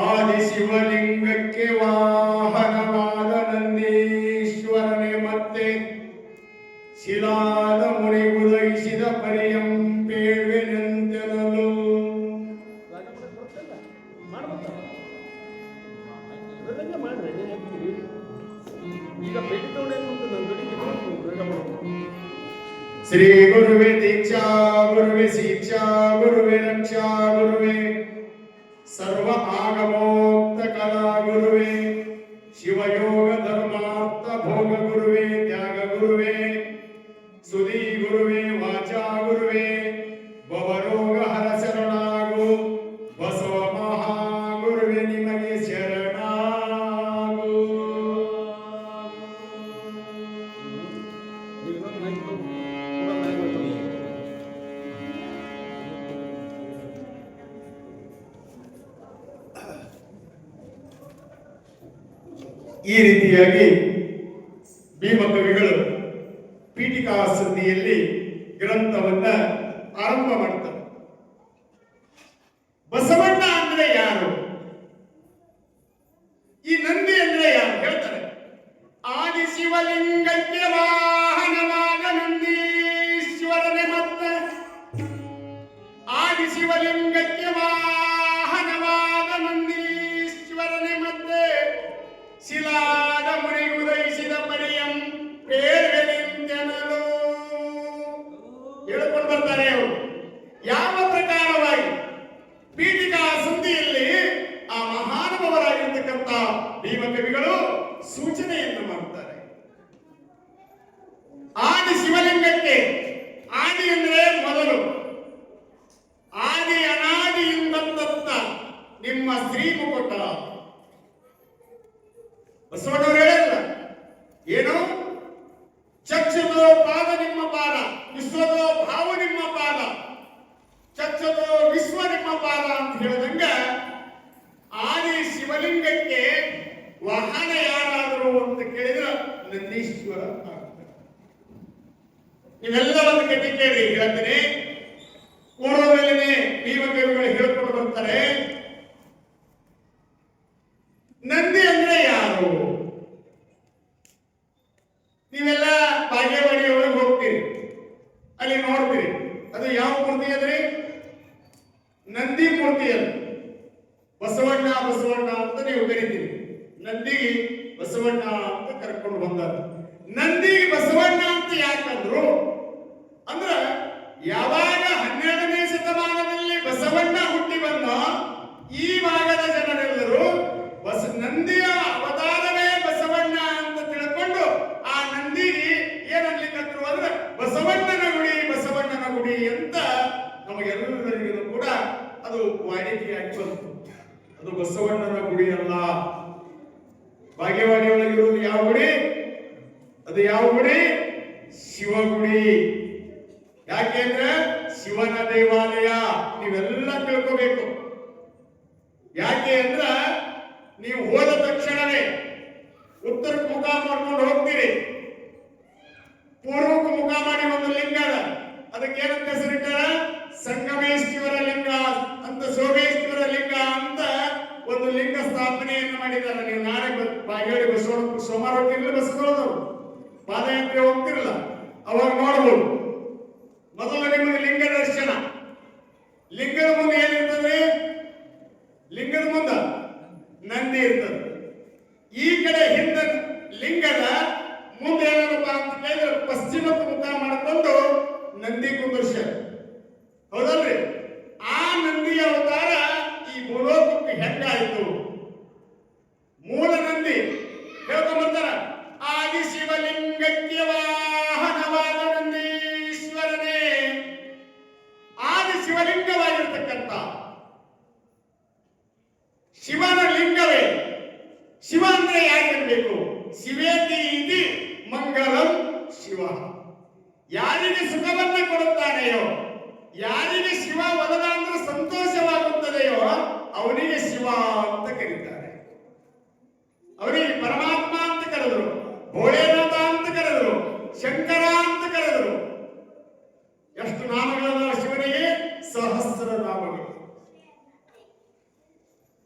ಆದಿ ಶಿವಲಿಂಗಕ್ಕೆ ವಾಹನವಾದ ನಂದೀಶ್ವರನೇ ಮತ್ತೆ ಶಿಲಾದ ಮುನಿ ಉದಯಿಸಿದ ಪರಿಯಂ ಪೇಳ್ವೆನೆಂತೆನಲು. ಶ್ರೀ ಗುರುವೇ ದೀಕ್ಷಾ ಗುರುವೇ ಶಿಕ್ಷಾ ಗುರುವೇ ರಕ್ಷಾ ಗುರುವೇ ಸರ್ವ ಆಗಮೋಕ್ತ ಕಲಾ ಗುರುವೇ ಶಿವಯೋಗ ಧರ್ಮಾರ್ಥ ಭೋಗ ಗುರುವೇ ತ್ಯಾಗ ಗುರುವೇ ಸುಧಿ ಗುರುವೇ ವಾಚಾ ಗುರುವೇ ಭವರೋಗ ಹರ ಶರಣಾಗು ಬಸವ ಮಹಾಗುರುವೇ ನಿಮಗೆ ಶರಣಾಗು. ಈ ರೀತಿಯಾಗಿ ಭೀಮ ಕವಿಗಳು ಪೀಠಿಕಾ ಸಂಧಿಯಲ್ಲಿ ಗ್ರಂಥವನ್ನ ಆರಂಭ ಮಾಡ್ತಾರೆ. ಬಸವಣ್ಣ ಅಂದ್ರೆ ಯಾರು? ಈ ನಂದಿ ಅಂದ್ರೆ ಯಾರು ಹೇಳ್ತಾರೆ. ಆದಿ ಶಿವಲಿಂಗಕ್ಕೆ ವಾಹನವಾದ ನಂದೀಶ್ವರನೇ ಮತ್ತೆ ಆದಿ ಶಿವಲಿಂಗಕ್ಕೆ ಶಿವಲಿಂಗಕ್ಕೆ ಆದಿ ಅಂದ್ರೆ ಮೊದಲು, ಆದಿ ಅನಾದಿಯಿಂದ ನಿಮ್ಮ ಶ್ರೀಮುಕುಟ. ಬಸವಣ್ಣವರು ಹೇಳಲ್ಲ ಏನು, ಚಕ್ಷುದೋ ಪಾದ ನಿಮ್ಮ ಪಾದ, ವಿಶ್ವದೋ ಭಾವ ನಿಮ್ಮ ಪಾದ, ಚಕ್ಷುದೋ ವಿಶ್ವ ನಿಮ್ಮ ಪಾದ ಅಂತ ಹೇಳಿದಂಗ ಆದಿ ಶಿವಲಿಂಗಕ್ಕೆ ವಾಹನ ಯಾರಾದರೂ ಅಂತ ಕೇಳಿದ್ರೆ ನಂದೀಶ್ವರ ಆಗ್ತಾರೆ. ನೀವೆಲ್ಲ ಒಂದು ಕತೆ ಕೇಳಿ ಹೇಳ್ತೀನಿ. ಪೂರ್ವದಲ್ಲಿನೇ ಭೀಮಕವಿಗಳು ಹೇಳ್ಕೊಂಡು ಬರ್ತಾರೆ, ನಂದಿ ಅಂದ್ರೆ ಯಾರು? ನೀವೆಲ್ಲ ಬಾಗೇವಾಡಿ ಒಳಗೆ ಹೋಗ್ತೀರಿ, ಅಲ್ಲಿ ನೋಡ್ತೀರಿ, ಅದು ಯಾವ ಮೂರ್ತಿ ಅದ್ರಿ? ನಂದಿ ಮೂರ್ತಿ ಅದು. ಬಸವಣ್ಣ ಬಸವಣ್ಣ ಅಂತ ನೀವು ಕರಿತೀರಿ, ನಂದಿಗೆ ಬಸವಣ್ಣ ಅಂತ ಕರ್ಕೊಂಡು ಬಂದರು. ನಂದಿಗೆ ಬಸವಣ್ಣ ಅಂತ ಯಾಕಂದ್ರು ಅಂದ್ರ ಯಾವಾಗ 12ನೇ ಶತಮಾನದಲ್ಲಿ ಬಸವಣ್ಣ ಹುಟ್ಟಿ ಬಂದ ಈ ಭಾಗದ ಜನರೆಲ್ಲರೂ ನಂದಿಯ ಅವತಾರವೇ ಬಸವಣ್ಣ ಅಂತ ತಿಳ್ಕೊಂಡು ಆ ನಂದಿಗೆ ಏನನ್ಲಿಕ್ಕಂದ್ರು ಅಂದ್ರೆ ಬಸವಣ್ಣನ ಗುಡಿ, ಬಸವಣ್ಣನ ಗುಡಿ ಅಂತ ನಮಗೆಲ್ಲರಿಗೂ ಕೂಡ ಅದು ವಾಡಿಕೆಯಾಗಿ ಬಂತು. ಅದು ಬಸವಣ್ಣನ ಗುಡಿ ಅಲ್ಲ. ಬಾಗೇವಾಡಿ ಒಳಗಿರುವುದು ಯಾವ ಗುಡಿ? ಅದು ಯಾವ ಗುಡಿ? ಶಿವಗುಡಿ. ಯಾಕೆಂದ್ರೆ ಶಿವನ ದೇವಾಲಯ. ನೀವೆಲ್ಲ ತಿಳ್ಕೋಬೇಕು. ಯಾಕೆ ಅಂದ್ರ ನೀವು ಹೋದ ತಕ್ಷಣವೇ ಉತ್ತರಕ್ಕೆ ಮುಖ ಮಾಡ್ಕೊಂಡು ಹೋಗ್ತೀರಿ, ಪೂರ್ವಕ್ಕೆ ಮುಖ ಮಾಡಿ ಒಂದು ಲಿಂಗ ಅದ, ಅದಕ್ಕೆ ಏನಂತ ಹೆಸರಿಟ್ಟಾರ? ಸಂಗಮೇಶ್ವರ ಲಿಂಗ ಅಂತ, ಸೋಮೇಶ್ವರ ಲಿಂಗ ಅಂತ ಒಂದು ಲಿಂಗ ಸ್ಥಾಪನೆಯನ್ನು ಮಾಡಿದ್ದಾರೆ. ನೀವು ನಾಳೆ ಬಾಗೇವಾಡಿ ಬಸವಣ್ಣ ಸೋಮವಾರ ಹೋಗ್ತಿರ್ಲಿಲ್ಲ, ಬಸ್ಗಳದವರು ಪಾದಯಾತ್ರೆ ಹೋಗ್ತಿರಲ್ಲ, ಅವಾಗ ನೋಡ್ಬೋದು. ಮೊದಲು ನಿಮಗೆ ಲಿಂಗ ದರ್ಶನ. ಲಿಂಗದ ಮುಂದೆ ಏನಿರ್ತದೆ? ಲಿಂಗದ ಮುಂದ ನಂದಿ ಇರ್ತದೆ. ಈ ಕಡೆ ಹಿಂದ ಲಿಂಗದ ಮುಂದೆ ಏನಪ್ಪ ಅಂತ ಕೇಳಿದ್ರೆ ಪಶ್ಚಿಮಕ್ಕೆ ಮುಖ ಮಾಡಿಕೊಂಡು ನಂದಿ ಕುಂದರ್ಶ, ಹೌದಲ್ರಿ? ಆ ನಂದಿಯ ಅವತಾರ ಈ ಭೂಲೋಕಕ್ಕೆ ಹೆಂಗಾಯಿತು? ಮೂಲ ನಂದಿ ಹೇಳ್ಕೊಂಬರ್ತಾರ, ಆದಿ ಶಿವಲಿಂಗಕ್ಕೆ ವಾಹನವಾದ ನಂದೀಶ್ವರನೇ. ಆದಿ ಶಿವಲಿಂಗವಾಗಿರ್ತಕ್ಕಂಥ ಶಿವನ ಲಿಂಗವೇ. ಶಿವ ಅಂದ್ರೆ ಯಾರಿರಬೇಕು? ಶಿವೇತಿ ಇತಿ ಮಂಗಲಂ ಶಿವ. ಯಾರಿಗೆ ಸುಖವನ್ನ ಕೊಡುತ್ತಾನೆಯೋ, ಯಾರಿಗೆ ಶಿವ ವರದ ಅಂದ್ರೆ ಸಂತೋಷವಾಗುತ್ತದೆಯೋ ಅವನಿಗೆ ಶಿವ ಅಂತ ಕರೀತಾರೆ. ಅವನಿಗೆ ಪರಮಾತ್ಮ ಅಂತ ಕರೆದರು, ಭೋಳೆನಾಥ ಅಂತ ಕರೆದರು, ಶಂಕರ ಅಂತ ಕರೆದರು. ಎಷ್ಟು ನಾಮಗಳನ್ನ ಶಿವನಿಗೆ? ಸಹಸ್ರ ನಾಮಗಳು.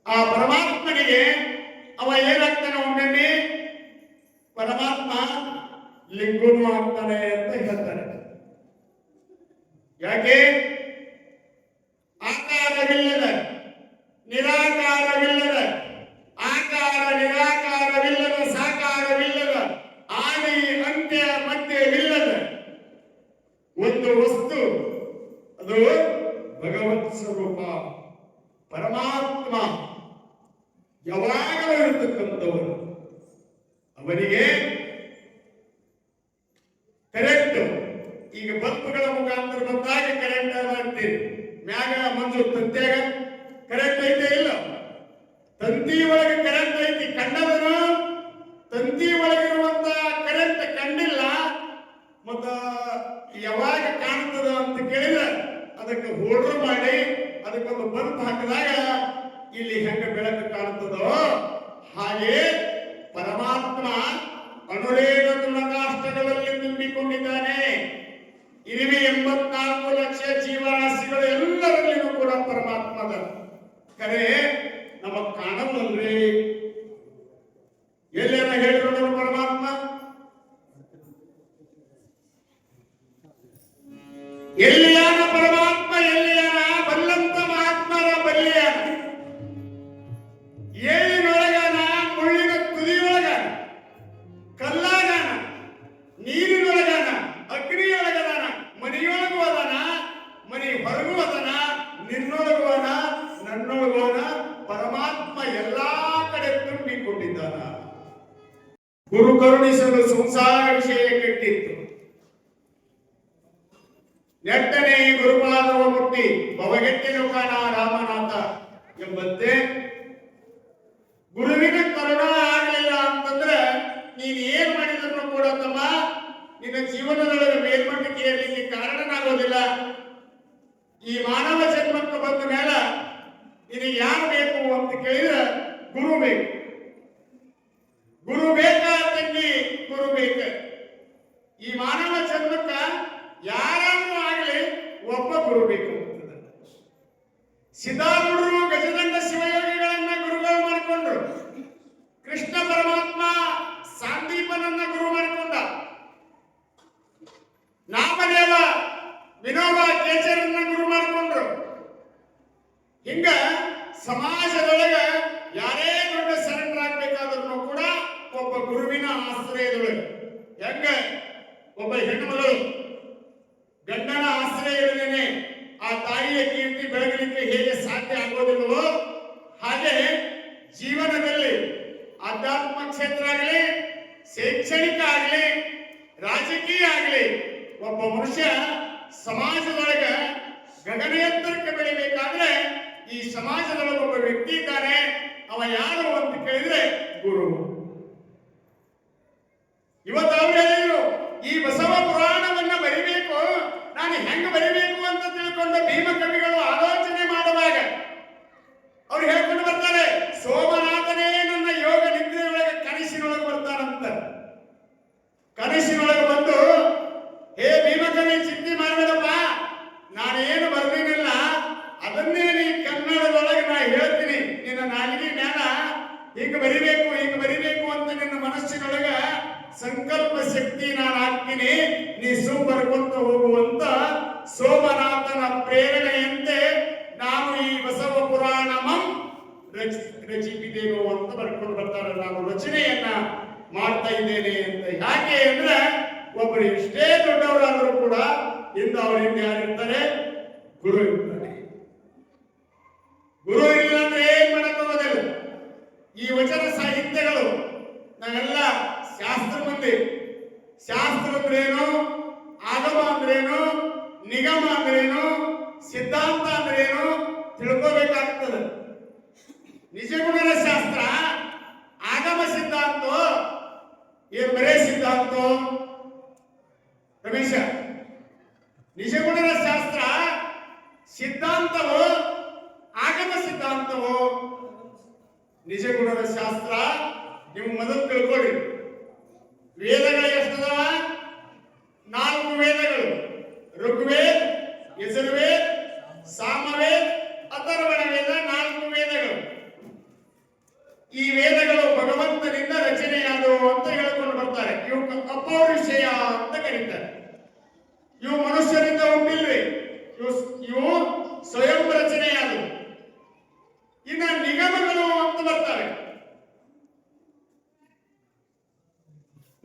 ಆ ಪರಮಾತ್ಮನಿಗೆ ಅವ ಏನಾಗ್ತಾನೆ? ಒಮ್ಮೆ ಪರಮಾತ್ಮ ಲಿಂಗನು ಆಗ್ತಾನೆ ಅಂತ ಹೇಳ್ತಾರೆ. ಯಾಕೆ? ಆಕಾರವಿಲ್ಲದ, ನಿರಾಕಾರವಿಲ್ಲದ, ಆಕಾರ ನಿರಾಕಾರವಿಲ್ಲದ, ಸಾಕಾರವಿಲ್ಲದ, ಆದಿ ಅಂತ್ಯ ಮಧ್ಯವಿಲ್ಲದ ಒಂದು ವಸ್ತು, ಅದು ಭಗವತ್ ಸ್ವರೂಪ ಪರಮಾತ್ಮ. ಯಾವಾಗಲೂ ಇರತಕ್ಕಂಥವನು. ಅವನಿಗೆ ಕರೆಂಟ್, ಈಗ ಬಲ್ಬ್ಗಳ ಮುಖಾಂತರ ಬಂದಾಗ ಕರೆಂಟ್ ಮಾಡ್ತೀರಿ, ಮ್ಯಾಗ ಮಂಜು ತಂತ್ಯಾಗ ಕರೆಂಟ್ ಐತೆ ಇಲ್ಲ? ತಂತಿ ಒಳಗೆ ಕರೆಂಟ್ ಐತಿ, ಕಂಡದನು? ತಂತಿ ಒಳಗಿರುವಂತ ಕರೆಂಟ್ ಕಂಡಿಲ್ಲ. ಮತ್ತ ಯಾವಾಗ ಕಾಣ್ತದ ಅಂತ ಕೇಳಿದ್ರೆ ಅದಕ್ಕೆ ಹೋಲ್ಡರ್ ಮಾಡಿ ಅದಕ್ಕೊಂದು ಬಲ್ಬ್ ಹಾಕಿದಾಗ ಇಲ್ಲಿ ಹೆಂಗ ಬೆಳಕು ಕಾಣುತ್ತದೋ ಹಾಗೆ ಪರಮಾತ್ಮ ಅನುರೇಣ ತುಳಕಾಷ್ಟಗಳಲ್ಲಿ ತುಂಬಿಕೊಂಡಿದ್ದಾನೆ. ಇರುವೆ 84 ಲಕ್ಷ ಜೀವರಾಶಿಗಳು ಎಲ್ಲರಲ್ಲಿನೂ ಕೂಡ ಪರಮಾತ್ಮದ ಕರೆ ನಮಗ್ ಕಾಣಲ್ಲಲ್ರಿ. ಎಲ್ಲೇನ ಹೇಳಿದ್ರು ಪರಮಾತ್ಮ ಎಲ್ಲಿಯಾನ? ಪರಮಾತ್ಮ ಎಲ್ಲಿಯಾನ? ಬಲ್ಲಂತ ಮಹಾತ್ಮರ ಬಲ್ಲಿಯಾನ. ಏಳಿನೊಳಗಾನ, ಮುಳ್ಳಿನ ತುದಿಯೊಳಗಾನ, ಕಲ್ಲಾಗಾನ, ನೀರಿನೊಳಗಾನ, ಅಗ್ನಿಯೊಳಗದಾನ, ಮನೆಯೊಳಗೂ ಅದಾನ, ಮನೆ ಹೊರಗೂ ಅದಾನ, ನಿನ್ನೊಳಗೂ ಅದಾನ, ನನ್ನೊಳಗೂ ಅದಾನ. ಪರಮಾತ್ಮ ಎಲ್ಲಾ ಕಡೆ ತುಂಬಿಕೊಂಡಿದ್ದಾನ. ಗುರು ಕರುಣಿಸಲು ಸಂಸಾರ ವಿಷಯ ಕೆಟ್ಟಿತ್ತು. ನೆಟ್ಟನೆ ಈ ಗುರುಪಾದವ ಮುಟ್ಟಿ ಭವಗೆಟ್ಟಿನ ಕಾಣ ರಾಮನಾಥ ಎಂಬಂತೆ ಗುರುವಿನ ಕರುಣ ಆಗಲಿಲ್ಲ ಅಂತಂದ್ರೆ ನೀನ್ ಏನ್ ಮಾಡಿದ್ರು ಕೂಡ ತಮ್ಮ ನಿನ್ನ ಜೀವನದೊಳಗೆ ಮೇಲ್ಮಟ್ಟಕ್ಕೆ ಏರ್ಲಿಕ್ಕೆ ಕಾರಣನಾಗೋದಿಲ್ಲ. ಈ ಮಾನವ ಜನ್ಮಕ್ಕೆ ಬಂದ ಮೇಲೆ ನಿನಗೆ ಯಾರು ಬೇಕು ಅಂತ ಕೇಳಿದ್ರೆ ಗುರು ಬೇಕು. ಗುರು ಬೇಕಾ ತಂಗಿ? ಗುರು ಬೇಕ. ಈ ಮಾನವ ಜನ್ಮಕ್ಕ ಯಾರಾದ್ರೂ ಆಗಲಿ ಒಬ್ಬ ಗುರು ಬೇಕು. ಸಿದ್ಧಾರೂಢರು ಗಜದಂಡ ಶಿವಯೋಗಿಗಳನ್ನ ಗುರುಗಳು ಮಾಡಿಕೊಂಡ್ರು. ಕೃಷ್ಣ ಪರಮಾತ್ಮ ಸಾಂದೀಪನನ್ನ ಗುರು ಮಾಡಿಕೊಂಡ. ನಾಮದೇವ ವಿನೋಬ ಕೇಚರನ್ನ ಗುರು ಮಾಡಿಕೊಂಡ್ರು. ಹಿಂಗ ಸಮಾಜದೊಳಗ ಯಾರೇ ದೊಡ್ಡ ಸರೆಂಡರ್ ಆಗ್ಬೇಕಾದ್ರೂ ಕೂಡ ಒಬ್ಬ ಗುರುವಿನ ಆಶ್ರಯದೊಳಗೆ. ಹೆಂಗ ಒಬ್ಬ ಹೆಣ್ಣುಮಗಳು ಗಂಡನ ಆಶ್ರಯ ಇಲ್ಲದೇನೆ ಆ ತಾಯಿಯ ಕೀರ್ತಿ ಬೆಳಗಲಿಕ್ಕೆ ಹೇಗೆ ಸಾಧ್ಯ ಆಗೋದಿಲ್ಲವೋ ಹಾಗೆ ಜೀವನದಲ್ಲಿ ಆಧ್ಯಾತ್ಮ ಕ್ಷೇತ್ರ ಆಗಲಿ, ಶೈಕ್ಷಣಿಕ ಆಗಲಿ, ರಾಜಕೀಯ ಆಗಲಿ ಒಬ್ಬ ಮನುಷ್ಯ ಸಮಾಜದೊಳಗ ಗಗನಯಂತ್ರಕ್ಕೆ ಬೆಳಿಬೇಕಾದ್ರೆ ಈ ಸಮಾಜದೊಳಗೆ ಒಬ್ಬ ವ್ಯಕ್ತಿ ಇದ್ದಾನೆ. ಅವ ಯಾರು ಅಂತ ಕೇಳಿದ್ರೆ ಗುರು. ಇವತ್ತು ಅವ್ರು ಹೇಳಿದ್ರು ಈ ಬಸವ ಪುರಾಣವನ್ನ ಬರಿಬೇಕು, ನಾನು ಹೆಂಗ ಬರಿಬೇಕು ಅಂತ ತಿಳ್ಕೊಂಡು ಭೀಮ ಕವಿಗಳು ಆಲೋಚನೆ ಮಾಡುವಾಗ ಅವ್ರು ಹೇಳ್ಕೊಂಡು ಬರ್ತಾರೆ, ಸೋಮನಾಥನೇ ನನ್ನ ಯೋಗ ನಿದ್ರೆಯೊಳಗೆ ಕನಸಿನೊಳಗೆ ಬರ್ತಾರಂತ. ಕನಸಿನೊಳಗೆ ಬಂದು, ಹೇ ಭೀಮಕವಿ ಚಿಂತೆ ಮಾಡಬೇಡಪ್ಪ, ನಾನೇನು ಬರ್ತೀನಿಲ್ಲ ಅದನ್ನೇ ನೀ ಕನ್ನಡದೊಳಗೆ ನಾ ಹೇಳ್ತೀನಿ. ನಿನ್ನ ನಾಲಿಗೆ ಜ್ಞಾನ ಹಿಂಗ ಬರಿಬೇಕು ಅಂತ ನಿನ್ನ ಮನಸ್ಸಿನೊಳಗ ಸಂಕಲ್ಪ ಶಕ್ತಿ ನಾನು ಹಾಕ್ತೀನಿ, ನೀ ಬರ್ಕೊಂತ ಹೋಗುವಂತ ಸೋಮನಾಥನ ಪ್ರೇರಣೆಯಂತೆ ನಾನು ಈ ಬಸವ ಪುರಾಣಮಂ ರಚಿಸಿದ್ದೇನೋ ಅಂತ ಬರ್ಕೊಂಡು ಬರ್ತಾರೆ. ನಾನು ರಚನೆಯನ್ನ ಮಾಡ್ತಾ ಇದ್ದೇನೆ ಅಂತ. ಯಾಕೆ ಅಂದ್ರೆ ಒಬ್ಬರು ಎಷ್ಟೇ ದೊಡ್ಡವರಾದರೂ ಕೂಡ ಇಂದ ಅವರಿಂದ ಯಾರಿರ್ತಾರೆ? ಗುರು ಇರ್ತಾರೆ. ಗುರು ಇಲ್ಲ ಅಂದ್ರೆ ಏನ್ ಮಾಡಕ್ಕೋಗೋದಿಲ್ಲ. ಈ ವಚನ ಸಾಹಿತ್ಯಗಳು ನಾವೆಲ್ಲ ಶಾಸ್ತ್ರ ಮಂದಿ. ಶಾಸ್ತ್ರ ಅಂದ್ರೇನು, ಆಗಮ ಅಂದ್ರೇನು, ನಿಗಮ ಅಂದ್ರೇನು, ಸಿದ್ಧಾಂತ ಅಂದ್ರೇನು ತಿಳ್ಕೋಬೇಕಾಗ್ತದೆ. ನಿಜಗುಣದ ಶಾಸ್ತ್ರ ಆಗಮ ಸಿದ್ಧಾಂತ ಏನ್ ಬರೇ ಸಿದ್ಧಾಂತ ರಮೇಶ? ನಿಜಗುಣದ ಶಾಸ್ತ್ರ ಸಿದ್ಧಾಂತವೋ ಆಗಮ ಸಿದ್ಧಾಂತವೋ? ನಿಜಗುಣದ ಶಾಸ್ತ್ರ ನೀವು ಮೊದಲು ತಿಳ್ಕೊಳ್ಳಿ. ವೇದಗಳು ಎಷ್ಟದವ? 4 ವೇದಗಳು. ಋಗ್ವೇದ, ಯಜುರ್ವೇದ, ಸಾಮವೇದ, ಅಥರ್ವಣ ವೇದ. 4 ವೇದಗಳು. ಈ ವೇದಗಳು ಭಗವಂತನಿಂದ ರಚನೆಯಾದವು ಅಂತ ಹೇಳಿಕೊಂಡು ಬರ್ತಾರೆ. ಇವು ಅಪೌರುಷೇಯ ಅಂತ ಕರೀತಾರೆ. ಇವು ಮನುಷ್ಯರಿಂದ ಹುಟ್ಟಿಲ್ರಿ, ಇವು ಸ್ವಯಂ ರಚನೆಯಾದವು. ಇನ್ನ ನಿಗಮಗಳು ಅಂತ ಬರ್ತಾರೆ.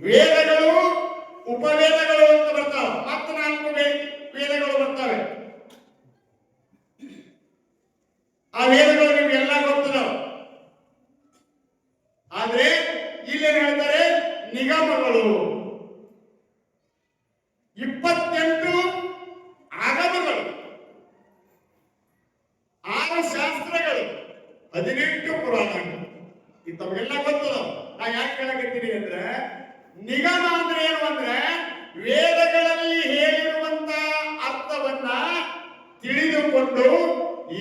ವೇದಗಳು, ಉಪವೇದಗಳು ಅಂತ ಬರ್ತಾವೆ. ಮತ್ತೆ 4 ವೇದಗಳು ಬರ್ತವೆ. ಆ ವೇದಗಳು ನಿಮ್ಗೆಲ್ಲ ಗೊತ್ತದವ. ಆದ್ರೆ ಇಲ್ಲೇನು ಹೇಳ್ತಾರೆ? ನಿಗಮಗಳು. 28 ಆಗಮಗಳು, 6 ಶಾಸ್ತ್ರಗಳು, 18 ಪುರಾಣಗಳು. ಇದು ತಮಗೆಲ್ಲ ಗೊತ್ತದ. ನಾ ಯಾಕೆ ಹೇಳಕತ್ತೀನಿ ಅಂದ್ರೆ, ನಿಗಮ ಅಂದ್ರೆ ಏನು ಅಂದ್ರೆ ವೇದಗಳಲ್ಲಿ ಹೇಳಿರುವಂತ ಅರ್ಥವನ್ನ ತಿಳಿದುಕೊಂಡು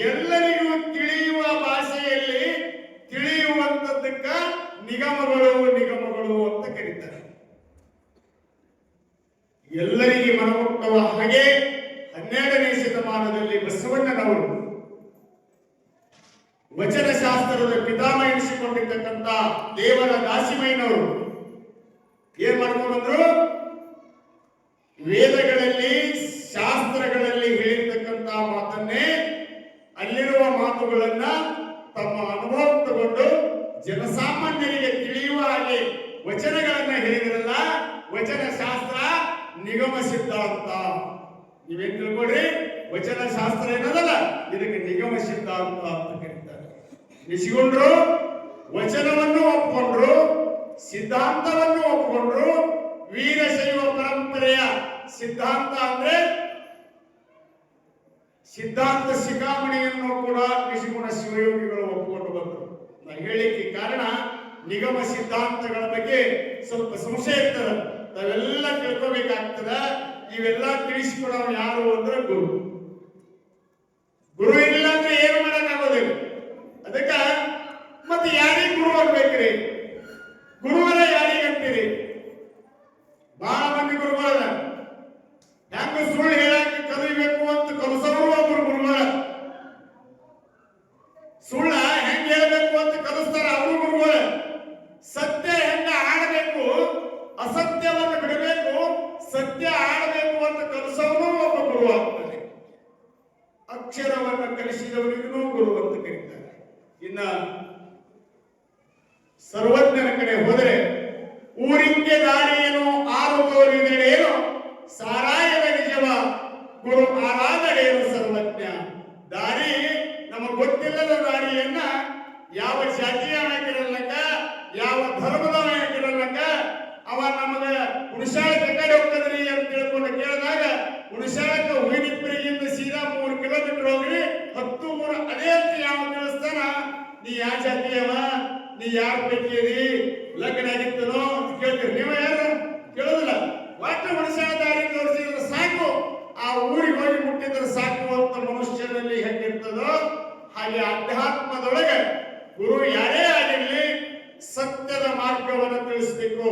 ಎಲ್ಲರಿಗೂ ತಿಳಿಯುವ ಭಾಷೆಯಲ್ಲಿ ತಿಳಿಯುವಂತದ್ದಕ್ಕ ನಿಗಮಗಳು ಅಂತ ಕರೀತಾರೆ. ಎಲ್ಲರಿಗೆ ಮನಮುಟ್ಟುವ ಹಾಗೆ 12ನೇ ಶತಮಾನದಲ್ಲಿ ಬಸವಣ್ಣನವರು ವಚನ ಶಾಸ್ತ್ರದ ಪಿತಾಮಹ ಎನಿಸಿಕೊಂಡಿರ್ತಕ್ಕಂಥ ದೇವರ ದಾಸಿಮಯ್ಯನವರು ಏನ್ ಮಾಡ್ಕೊಂಡು ಬಂದ್ರು? ವೇದಗಳಲ್ಲಿ, ಶಾಸ್ತ್ರಗಳಲ್ಲಿ ಹೇಳಿರ್ತಕ್ಕಂಥ ಮಾತನ್ನೇ, ಅಲ್ಲಿರುವ ಮಾತುಗಳನ್ನ ತಮ್ಮ ಅನುಭವ ತಗೊಂಡು ಜನಸಾಮಾನ್ಯರಿಗೆ ತಿಳಿಯುವ ಹಾಗೆ ವಚನಗಳನ್ನ ಹೇಳಿದ್ರಲ್ಲ. ವಚನ ಶಾಸ್ತ್ರ ನಿಗಮ ಸಿದ್ಧಾಂತ. ನೀವೇನ್ ತಿಳ್ಕೊಡ್ರಿ? ವಚನ ಶಾಸ್ತ್ರ ಏನದಲ್ಲ, ಇದಕ್ಕೆ ನಿಗಮ ಸಿದ್ಧಾಂತ ಅಂತ ಕರೀತಾರೆ. ನಿಸಿಗೊಂಡ್ರು, ವಚನವನ್ನು ಒಪ್ಪಿಕೊಂಡ್ರು, ಸಿದ್ಧಾಂತವನ್ನು ಒಪ್ಪಿಕೊಂಡ್ರು. ವೀರಶೈವ ಪರಂಪರೆಯ ಸಿದ್ಧಾಂತ ಅಂದ್ರೆ ಸಿದ್ಧಾಂತ ಶಿಖಾಮಣಿಯನ್ನು ಕೂಡ ನಿಜಗುಣ ಶಿವಯೋಗಿಗಳು ಒಪ್ಪಿಕೊಂಡು ಬಂದರು. ನಾ ಹೇಳಿಕ್ಕೆ ಕಾರಣ ನಿಗಮ ಸಿದ್ಧಾಂತಗಳ ಬಗ್ಗೆ ಸ್ವಲ್ಪ ಸಂಶಯ ಇರ್ತದೆ, ನಾವೆಲ್ಲ ತಿಳ್ಕೋಬೇಕಾಗ್ತದ. ಇವೆಲ್ಲ ತಿಳಿಸಿಕೊಡೋರು ಯಾರು ಅಂದ್ರೆ ಗುರು. ಗುರು ಇಲ್ಲ ಅಂದ್ರೆ ಏನು ಮಾಡಕ್ಕಾಗೋದಿಲ್ಲ. ಅದಕ್ಕ ಮತ್ತೆ ಯಾರಿಗೆ ಗುರು ಆಗ್ಬೇಕ್ರಿ? ಗುರುವರ ಯಾರಿಗೆ ಅಂತೀರಿ? ಬಹಳ ಮಂದಿ ಗುರುಗಳ ಹೆಂಗ ಸುಳ್ಳು ಹೇಳಕ್ಕೆ ಕಲಿಬೇಕು ಅಂತ ಕಲಿಸೋರು ಒಬ್ಬರು ಗುರುಗಳ, ಸುಳ್ಳ ಹೆಂಗ ಹೇಳಬೇಕು ಅಂತ ಕಲಿಸ್ತಾರ ಅವರು ಗುರುಗಳ, ಸತ್ಯ ಹೆಂಗ ಆಡಬೇಕು, ಅಸತ್ಯವನ್ನು ಬಿಡಬೇಕು, ಸತ್ಯ ಆಡಬೇಕು ಅಂತ ಕಲಿಸೋರು ಒಬ್ಬ ಗುರು ಆಗ್ತಾನೆ. ಅಕ್ಷರವನ್ನು ಕಲಿಸಿದವರಿಗೂ ಗುರು ಅಂತ ಕರೀತಾರೆ. ಇನ್ನ ಸರ್ವಜ್ಞನ ಕಡೆ ಹೋದರೆ ಊರಿಗೆ ದಾರಿಯೇನು ಆರು ತೋರಿದೆಯೇನು, ಸಾರಾಯದ ನಿಜವ ಗುರು ಆರಾಧನೆಯೇನು ಸರ್ವಜ್ಞ. ದಾರಿ ನಮಗೆ ಗೊತ್ತಿಲ್ಲದ ದಾರಿಯನ್ನ ಯಾವ ಜಾತಿಯ ಆಗಿರಲ್ಲಕ, ಯಾವ ಧರ್ಮದ ಆಗಿರಲ್ಲಕ, ಅವ ನಮಗ ಹುಣಸಾಳಕ್ಕೆ ಕಡೆ ಹೋಗ್ತದ್ರಿ ಅಂತ ತಿಳ್ಕೊಂಡು ಕೇಳಿದಾಗ ಹುಣಸಾಳಕ್ಕೆ ಹೂವಿನಿಪ್ಪರಿಗಿಂತ ಸೀದಾ 3 ಕಿಲೋಮೀಟರ್ ಹೋಗ್ರಿ, 10 ಊರು ಅದೇ ಅಂತ ಯಾವ ತಿಳಿಸ್ತಾನ, ನೀ ಯಾವ ಜಾತಿಯವ, ನೀ ಯಾರ ಪೈಕಿ ಅದಿ, ಲಗ್ನ ಆಗಿತ್ತನೋ ಅಂತ ಕೇಳ್ತೀರಿ. ನೀವು ಯಾರು ಕೇಳೋದಿಲ್ಲ. ಒಟ್ಟು ಹುಣಸಾಳ ದಾರಿ ತೋರಿಸಿದ್ರೆ ಸಾಕು, ಆ ಊರಿಗೆ ಹೋಗಿ ಮುಟ್ಟಿದ್ರೆ ಸಾಕು ಅಂತ ಮನುಷ್ಯರಲ್ಲಿ ಹೆಂಗಿರ್ತದೋ ಹಾಗೆ ಅಧ್ಯಾತ್ಮದೊಳಗೆ ಗುರು ಯಾರೇ ಆಗಿರಲಿ ಸತ್ಯದ ಮಾರ್ಗವನ್ನು ತಿಳಿಸ್ಬೇಕು.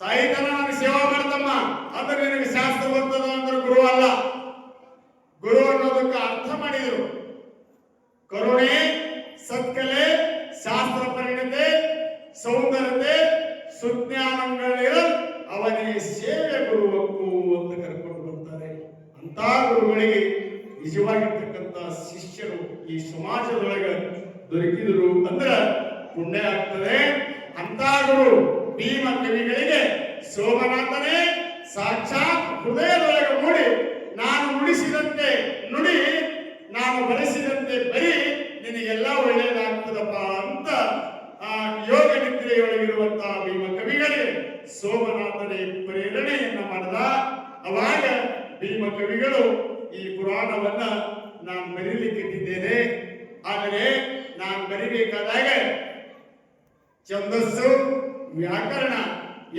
ಸಾಹಿತ್ಯನ ನನಗೆ ಸೇವಾ ಮಾಡ್ತಮ್ಮ ಅಂದ್ರೆ ನಿನಗೆ ಶಾಸ್ತ್ರ ಬರ್ತದ ಅಂದ್ರೆ ಗುರು ಅಲ್ಲ. ಗುರು ಅನ್ನೋದಕ್ಕೆ ಅರ್ಥ ಮಾಡಿದ್ರು ಕರುಣೆ, ಸತ್ಕಲೆ, ಶಾಸ್ತ್ರ ಪರಿಣತೆ, ಸೌಂದರ್ಯತೆ, ಸುಜ್ಞಾನಗಳಿರ ಅವನೇ ಸೇವೆ ಗುರುವಕ್ಕು ಅಂತ ಕರ್ಕೊಂಡು ಬರ್ತಾರೆ. ಅಂತ ಗುರುಗಳಿಗೆ ನಿಜವಾಗಿರ್ತಕ್ಕಂಥ ಶಿಷ್ಯರು ಈ ಸಮಾಜದೊಳಗೆ ದೊರಕಿದರು ಅಂದ್ರೆ ಪುಣ್ಯ ಆಗ್ತದೆ. ಅಂತ ಗುರು ಭೀಮ ಕವಿಗಳಿಗೆ ಸೋಮನಾಥನೇ ಸಾಕ್ಷಾತ್ ಹೃದಯದೊಳಗೆ ಮೂಡಿ ನಾನು ನುಡಿಸಿದಂತೆ ನುಡಿ, ನಾನು ಬಳಸಿದಂತೆ ಬರೀ, ನಿನಗೆಲ್ಲ ಒಳ್ಳೆಯದಾಗ್ತದಪ್ಪ ಅಂತ ಆ ಯೋಗ ನಿದ್ರೆಯೊಳಗಿರುವಂತಹ ಭೀಮ ಕವಿಗಳಿಗೆ ಸೋಮನಾಥನೇ ಪ್ರೇರಣೆಯನ್ನ ಮಾಡಿದ. ಅವಾಗ ಭೀಮ ಕವಿಗಳು ಈ ಪುರಾಣವನ್ನ ನಾನು ಬರೀಲಿಕ್ಕಿದ್ದೇನೆ. ಆದರೆ ನಾನು ಬರಿಬೇಕಾದಾಗ ಛಂದಸ್ಸು, ವ್ಯಾಕರಣ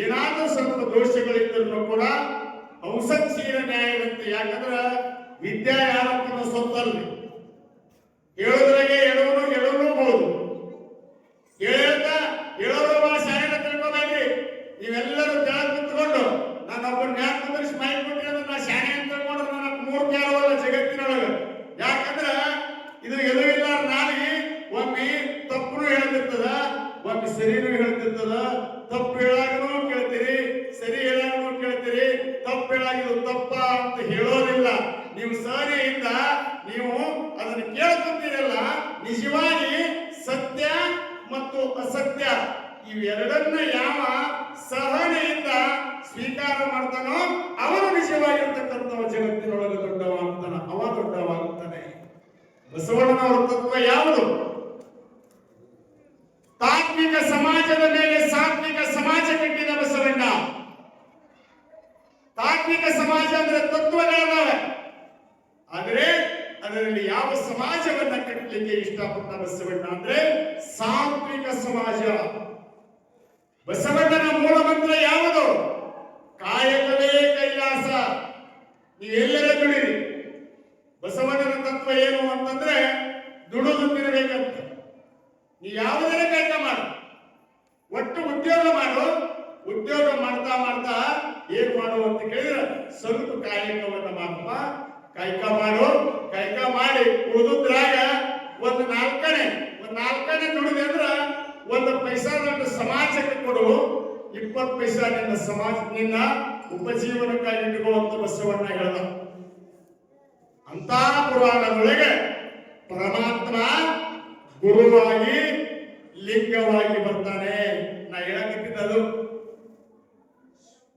ಏನಾದರೂ ಸ್ವಲ್ಪ ದೋಷಗಳಿದ್ದರೂ ಕೂಡ ಔಸಕ್ಷೀರ ನ್ಯಾಯದಂತೆ, ಯಾಕಂದ್ರ ವಿದ್ಯಾ ಯಾರಕ್ಕೂ ಸ್ವತ್ತಲ್ರಿ, ಹೇಳೋದ್ರಾಗೆ ಎಡವಬಹುದು. ಹೇಳೋರು ಬಹಳ ಶಾಲೆನ ತಿಳ್ಕೊಬೇಡ್ರಿ. ನೀವೆಲ್ಲರೂ ಕೆಳಗೆ ಕುತ್ಕೊಂಡು ನಾನೊಬ್ಬರು ಮ್ಯಾಲ ಕುಂದರ್ಸಿ ಮೈಕ್ ಕೊಟ್ಟಿರೋದು ನಾ ಶಾಲೆ ಅಂತ ತಿಳ್ಕೊಂಡ್ರೆ ನನಗೆ 3 ಕೇಳವಲ್ಲ ಜಗತ್ತಿನೊಳಗೆ. ಯಾಕಂದ್ರ ಇದು ಎದುರಿಲ್ಲ ನಾಲಿಗೆ ಒಮ್ಮೆ ತಪ್ಪು ಹೇಳ್ತಿರ್ತದ, ಒಮ್ಮೆ ಸರಿನೂ ಹೇಳ್ತಿರ್ತದ. ತಪ್ಪು ಹೇಳಾಗನೂ ಕೇಳ್ತೀರಿ, ಸರಿ ಹೇಳಾಗನೂ ಕೇಳ್ತೀರಿ. ತಪ್ಪು ಹೇಳಾಗಿದ್ದು ತಪ್ಪ ಅಂತ ಹೇಳೋದಿಲ್ಲ. ನೀವು ಸರಿಯಿಂದ ನೀವು ಅದನ್ನು ಕೇಳ್ಕೊಂತೀರಲ್ಲ, ನಿಜವಾಗಿ ಸತ್ಯ ಮತ್ತು ಅಸತ್ಯ ಇವೆರಡನ್ನ ಯಾವ ಸಹನೆಯಿಂದ ಸ್ವೀಕಾರ ಮಾಡ್ತಾನೋ ಅವನು ನಿಜವಾಗಿರ್ತಕ್ಕಂಥವ ಜಗತ್ತಿನೊಳಗೆ ದೊಡ್ಡವ ಅಂತಾನ, ಅವ ದೊಡ್ಡವ ಅಂತಾನೆ. ಬಸವಣ್ಣನವರ ತತ್ವ ಯಾವುದು? ತಾತ್ವಿಕ ಸಮಾಜದ ಮೇಲೆ ಸಾತ್ವಿಕ ಸಮಾಜ ಕಟ್ಟಿದ ಬಸವಣ್ಣ. ತಾತ್ವಿಕ ಸಮಾಜ ಅಂದ್ರೆ ತತ್ವಗಳದಾವೆ, ಆದರೆ ಅದರಲ್ಲಿ ಯಾವ ಸಮಾಜವನ್ನ ಕಟ್ಟಲಿಕ್ಕೆ ಇಷ್ಟಪಟ್ಟ ಬಸವಣ್ಣ ಅಂದ್ರೆ ಸಾತ್ವಿಕ ಸಮಾಜ. ಬಸವಣ್ಣನ ಮೂಲ ಮಂತ್ರ ಯಾವುದು? ಕಾಯಕವೇ ಕೈಲಾಸ. ನೀವೆಲ್ಲರ ದುಡಿರಿ. ಬಸವಣ್ಣನ ತತ್ವ ಏನು ಅಂತಂದ್ರೆ ದುಡಿದು ತಿನ್ನಬೇಕಂತ. ನೀ ಯಾವುದರ ಕಾಯಕ ಮಾಡು, ಒಟ್ಟು ಉದ್ಯೋಗ ಮಾಡು. ಉದ್ಯೋಗ ಮಾಡ್ತಾ ಮಾಡ್ತಾ ಏನ್ ಮಾಡು ಅಂತ ಕೇಳಿದ್ರೆ ಸ್ವಲ್ಪ ಕಾಯಕವನ್ನ ಮಾಡಪ್ಪ. ಕಾಯಕ ಮಾಡು. ಕಾಯಕ ಮಾಡಿ ಉಳಿದ್ರಾಗ ಒಂದು ನಾಲ್ಕನೇ ದುಡಿದೆ ಅಂದ್ರ 1 ಪೈಸಾ ನನ್ನ ಸಮಾಜಕ್ಕೆ ಕೊಡು, 20 ಪೈಸಾ ನಿನ್ನ ಸಮಾಜ ನಿನ್ನ ಉಪಜೀವನಕ್ಕಾಗಿ ಇಟ್ಕೋ ಅಂತ ಬಸವಣ್ಣ ಹೇಳ್ದ. ಅಂತ ಪುರಾಣದೊಳಗೆ ಪರಮಾತ್ಮ ಗುರುವಾಗಿ ಲಿಂಗವಾಗಿ ಬರ್ತಾನೆ. ನಾ ಹೇಳಕತ್ತಿದ್ದದು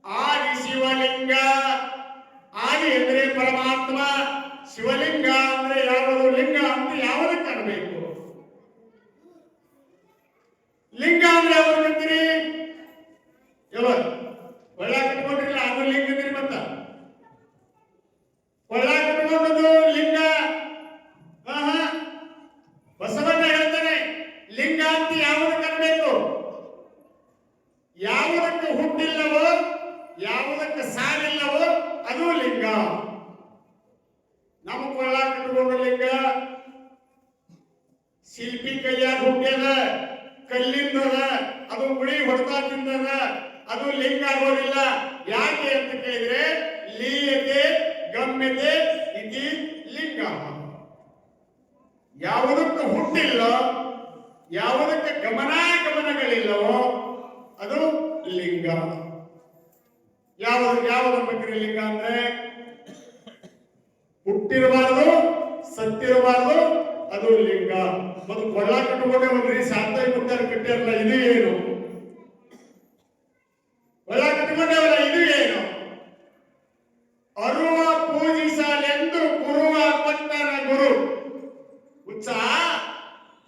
ಆದಿ ಶಿವಲಿಂಗ. ಆದಿ ಅಂದ್ರೆ ಪರಮಾತ್ಮ, ಶಿವಲಿಂಗ ಅಂದ್ರೆ ಯಾವುದು? ಲಿಂಗ ಅಂತ ಯಾವುದಕ್ಕೆ ಕಾಣಬೇಕು? ಲಿಂಗ ಅಂದ್ರೆ ಯಾವ್ದು ಅಂತೀರಿ? ಕೊಳ್ಳ ಕಟ್ಕೊಂಡಿರಲ್ಲ, ಅದು ಲಿಂಗ ಅಂತೀರಿ. ಮತ್ತ ಕೊಳ್ಳ ಕಟ್ಕೊಂಡು ಯಾವುದಕ್ಕೆ ಅನ್ಬೇಕು? ಯಾವುದಕ್ಕೆ ಹುಟ್ಟಿಲ್ಲವೋ, ಯಾವುದಕ್ಕೆ ಸಾಲಿಲ್ಲವೋ ಅದು ಲಿಂಗ. ನಮ್ಮ ಕೊಳ್ಳ ಕಟ್ಟಿಕೊಂಡು ಲಿಂಗ, ಶಿಲ್ಪಿ ಕೈಯಾಗ ಹುಟ್ಟ್ಯದ, ಕಲ್ಲಿಂದದ, ಅದು ಗುಳಿ ಹೊಡ್ತಾ ತಿಂದದ, ಅದು ಲಿಂಗ ಆಗೋದಿಲ್ಲ. ಯಾಕೆ ಅಂತ ಕೇಳಿದ್ರೆ ಲೀಯತೆ ಗಮ್ಯತೆ ಇತಿ ಲಿಂಗ. ಯಾವುದಕ್ಕೆ ಹುಟ್ಟಿಲ್ಲ, ಯಾವುದಕ್ಕೆ ಗಮನಾಗಮನಗಳಿಲ್ಲವೋ ಅದು ಲಿಂಗ. ಯಾವುದು ಬೇಕ್ರಿ ಲಿಂಗ ಅಂದ್ರೆ? ಹುಟ್ಟಿರಬಾರದು, ಸತ್ತಿರಬಾರದು, ಅದು ಲಿಂಗ. ಮತ್ತು ಕೊಳ್ಳ ಕಟ್ಟಿಕೊಂಡೆ ಒಂದ್ರಿ ಸಾಂತಾಯಿ ಮುತ್ತಾರ ಕಟ್ಟಿರಲ್ಲ, ಇದು ಏನು? ಕೊಳ್ಳ ಕಟ್ಟಿಕೊಂಡೇವಲ್ಲ, ಇದು ಏನು? ಅರುವ ಪೂಜಿಸಲೆಂದು ಗುರುವ ಕೊಟ್ಟನ ಗುರು. ಹುಚ್ಚ,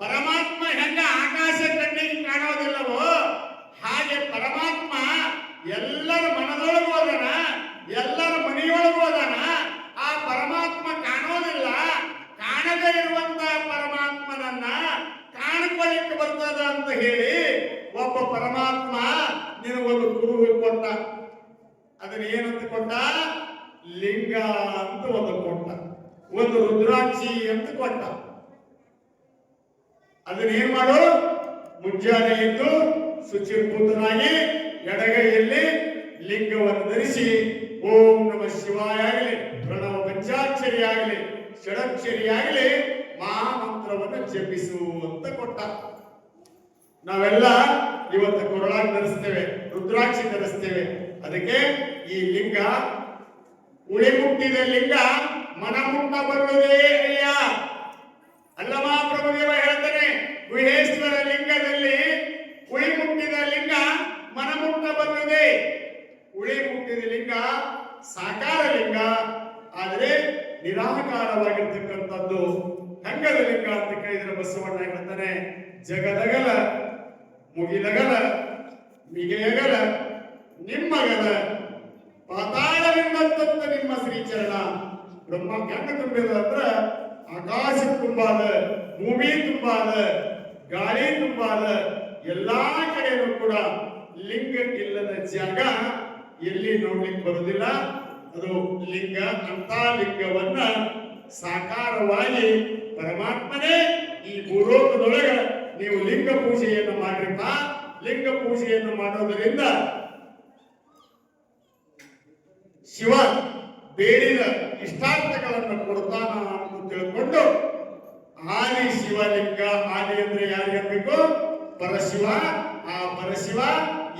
ಪರಮಾತ್ಮ ಹೆಂಗ ಆಕಾಶ ಕಣ್ಣಿಗೆ ಕಾಣೋದಿಲ್ಲವೋ ಹಾಗೆ ಪರಮಾತ್ಮ ಎಲ್ಲರ ಮನದೊಳಗೂ ಹೋದನ, ಎಲ್ಲರ ಮನೆಯೊಳಗೂ ಹೋದನ. ಆ ಪರಮಾತ್ಮ ಕಾಣೋದಿಲ್ಲ. ಕಾಣದೇ ಇರುವಂತಹ ಪರಮಾತ್ಮನನ್ನ ಕಾಣ್ಕೊಳ್ಳಿಕ್ಕೆ ಬರ್ತದ ಅಂತ ಹೇಳಿ ಒಬ್ಬ ಪರಮಾತ್ಮ ನಿನಗೊಂದು ಗುರು ಕೊಟ್ಟ. ಅದನ್ನ ಏನಂತ ಕೊಟ್ಟ? ಲಿಂಗ ಅಂತ ಒಂದು ಕೊಟ್ಟ, ಒಂದು ರುದ್ರಾಕ್ಷಿ ಅಂತ ಕೊಟ್ಟ. ಅದನ್ನ ಏನ್ ಮಾಡು? ಮುಂಜಾನೆ ಎದ್ದು ಶುಚಿರ್ಭೂತನಾಗಿ ಎಡಗೈಯಲ್ಲಿ ಲಿಂಗವನ್ನು ಧರಿಸಿ ಓಂ ನಮಃ ಶಿವಾಯ ಆಗಲಿ, ಪ್ರಣವ ಪಂಚಾಕ್ಷರಿ ಆಗಲಿ, ಷಡಕ್ಷರಿ ಆಗಲಿ ಮಹಾಮಂತ್ರವನ್ನು ಜಪಿಸು ಅಂತ ಕೊಟ್ಟ. ನಾವೆಲ್ಲ ಇವತ್ತು ಕೊರಳಾಗಿ ಧರಿಸ್ತೇವೆ, ರುದ್ರಾಕ್ಷಿ ಧರಿಸ್ತೇವೆ. ಅದಕ್ಕೆ ಈ ಲಿಂಗ ಉಳಿ ಮುಟ್ಟಿದ ಲಿಂಗ ಮನ ಮುಟ್ಟ ಬರುವುದೇ ಅಯ್ಯ. ಅಲ್ಲಮ ಪ್ರಭುದೇವ ಹೇಳ್ತಾನೆ, ಗುಹೇಶ್ವರ ಲಿಂಗದಲ್ಲಿ ಉಳಿ ಮುಟ್ಟಿದ ಲಿಂಗ ಮನ ಮುಟ್ಟ ಬರುವುದೇ. ಉಳಿ ಮುಟ್ಟಿದ ಲಿಂಗ ಸಾಕಾರ ಲಿಂಗ, ಆದರೆ ನಿರಾಕಾರವಾಗಿರ್ತಕ್ಕಂಥದ್ದು ಹಂಗದ ಲಿಂಗ ಅಂತ ಕೇಳಿದ್ರೆ ಬಸವಣ್ಣ ಹೇಳ್ತಾನೆ, ಜಗದಗಲ ಮುಗಿಲಗಲ ಮಿಗೆಯಗಲ ನಿಮ್ಮಗಲ ಪಾತಾಳವೆಂಬಂತ ನಿಮ್ಮ ಶ್ರೀಚರಣ. ಬ್ರಹ್ಮ ಹೆಂಗ ತುಂಬಿದ ಅಂದ್ರ ಆಕಾಶ ತುಂಬಾದ, ಭೂಮಿ ತುಂಬಾದ, ಗಾಳಿ ತುಂಬಾದ, ಎಲ್ಲಾ ಕಡೆಯೂ ಕೂಡ ಲಿಂಗ ಇಲ್ಲದ ಜಾಗ ಎಲ್ಲಿ ನೋಡ್ಲಿಕ್ಕೆ ಬರುವುದಿಲ್ಲ. ಅದು ಲಿಂಗ. ಅಂತ ಲಿಂಗವನ್ನ ಸಾಕಾರವಾಗಿ ಪರಮಾತ್ಮನೇ ಈ ಭೂಲೋಕದೊಳಗ ನೀವು ಲಿಂಗ ಪೂಜೆಯನ್ನು ಮಾಡ್ರಿಪ್ಪ. ಲಿಂಗ ಪೂಜೆಯನ್ನು ಮಾಡೋದರಿಂದ ಶಿವ ಬೇಡಿದ ಇಷ್ಟಾರ್ಥಗಳನ್ನು ಕೊಡ್ತಾನ ಅಂತ ತಿಳ್ಕೊಂಡು ಆದಿ ಶಿವಲಿಂಗ. ಆದಿ ಅಂದ್ರೆ ಯಾರಿಗಬೇಕು? ಪರಶಿವ. ಆ ಪರಶಿವ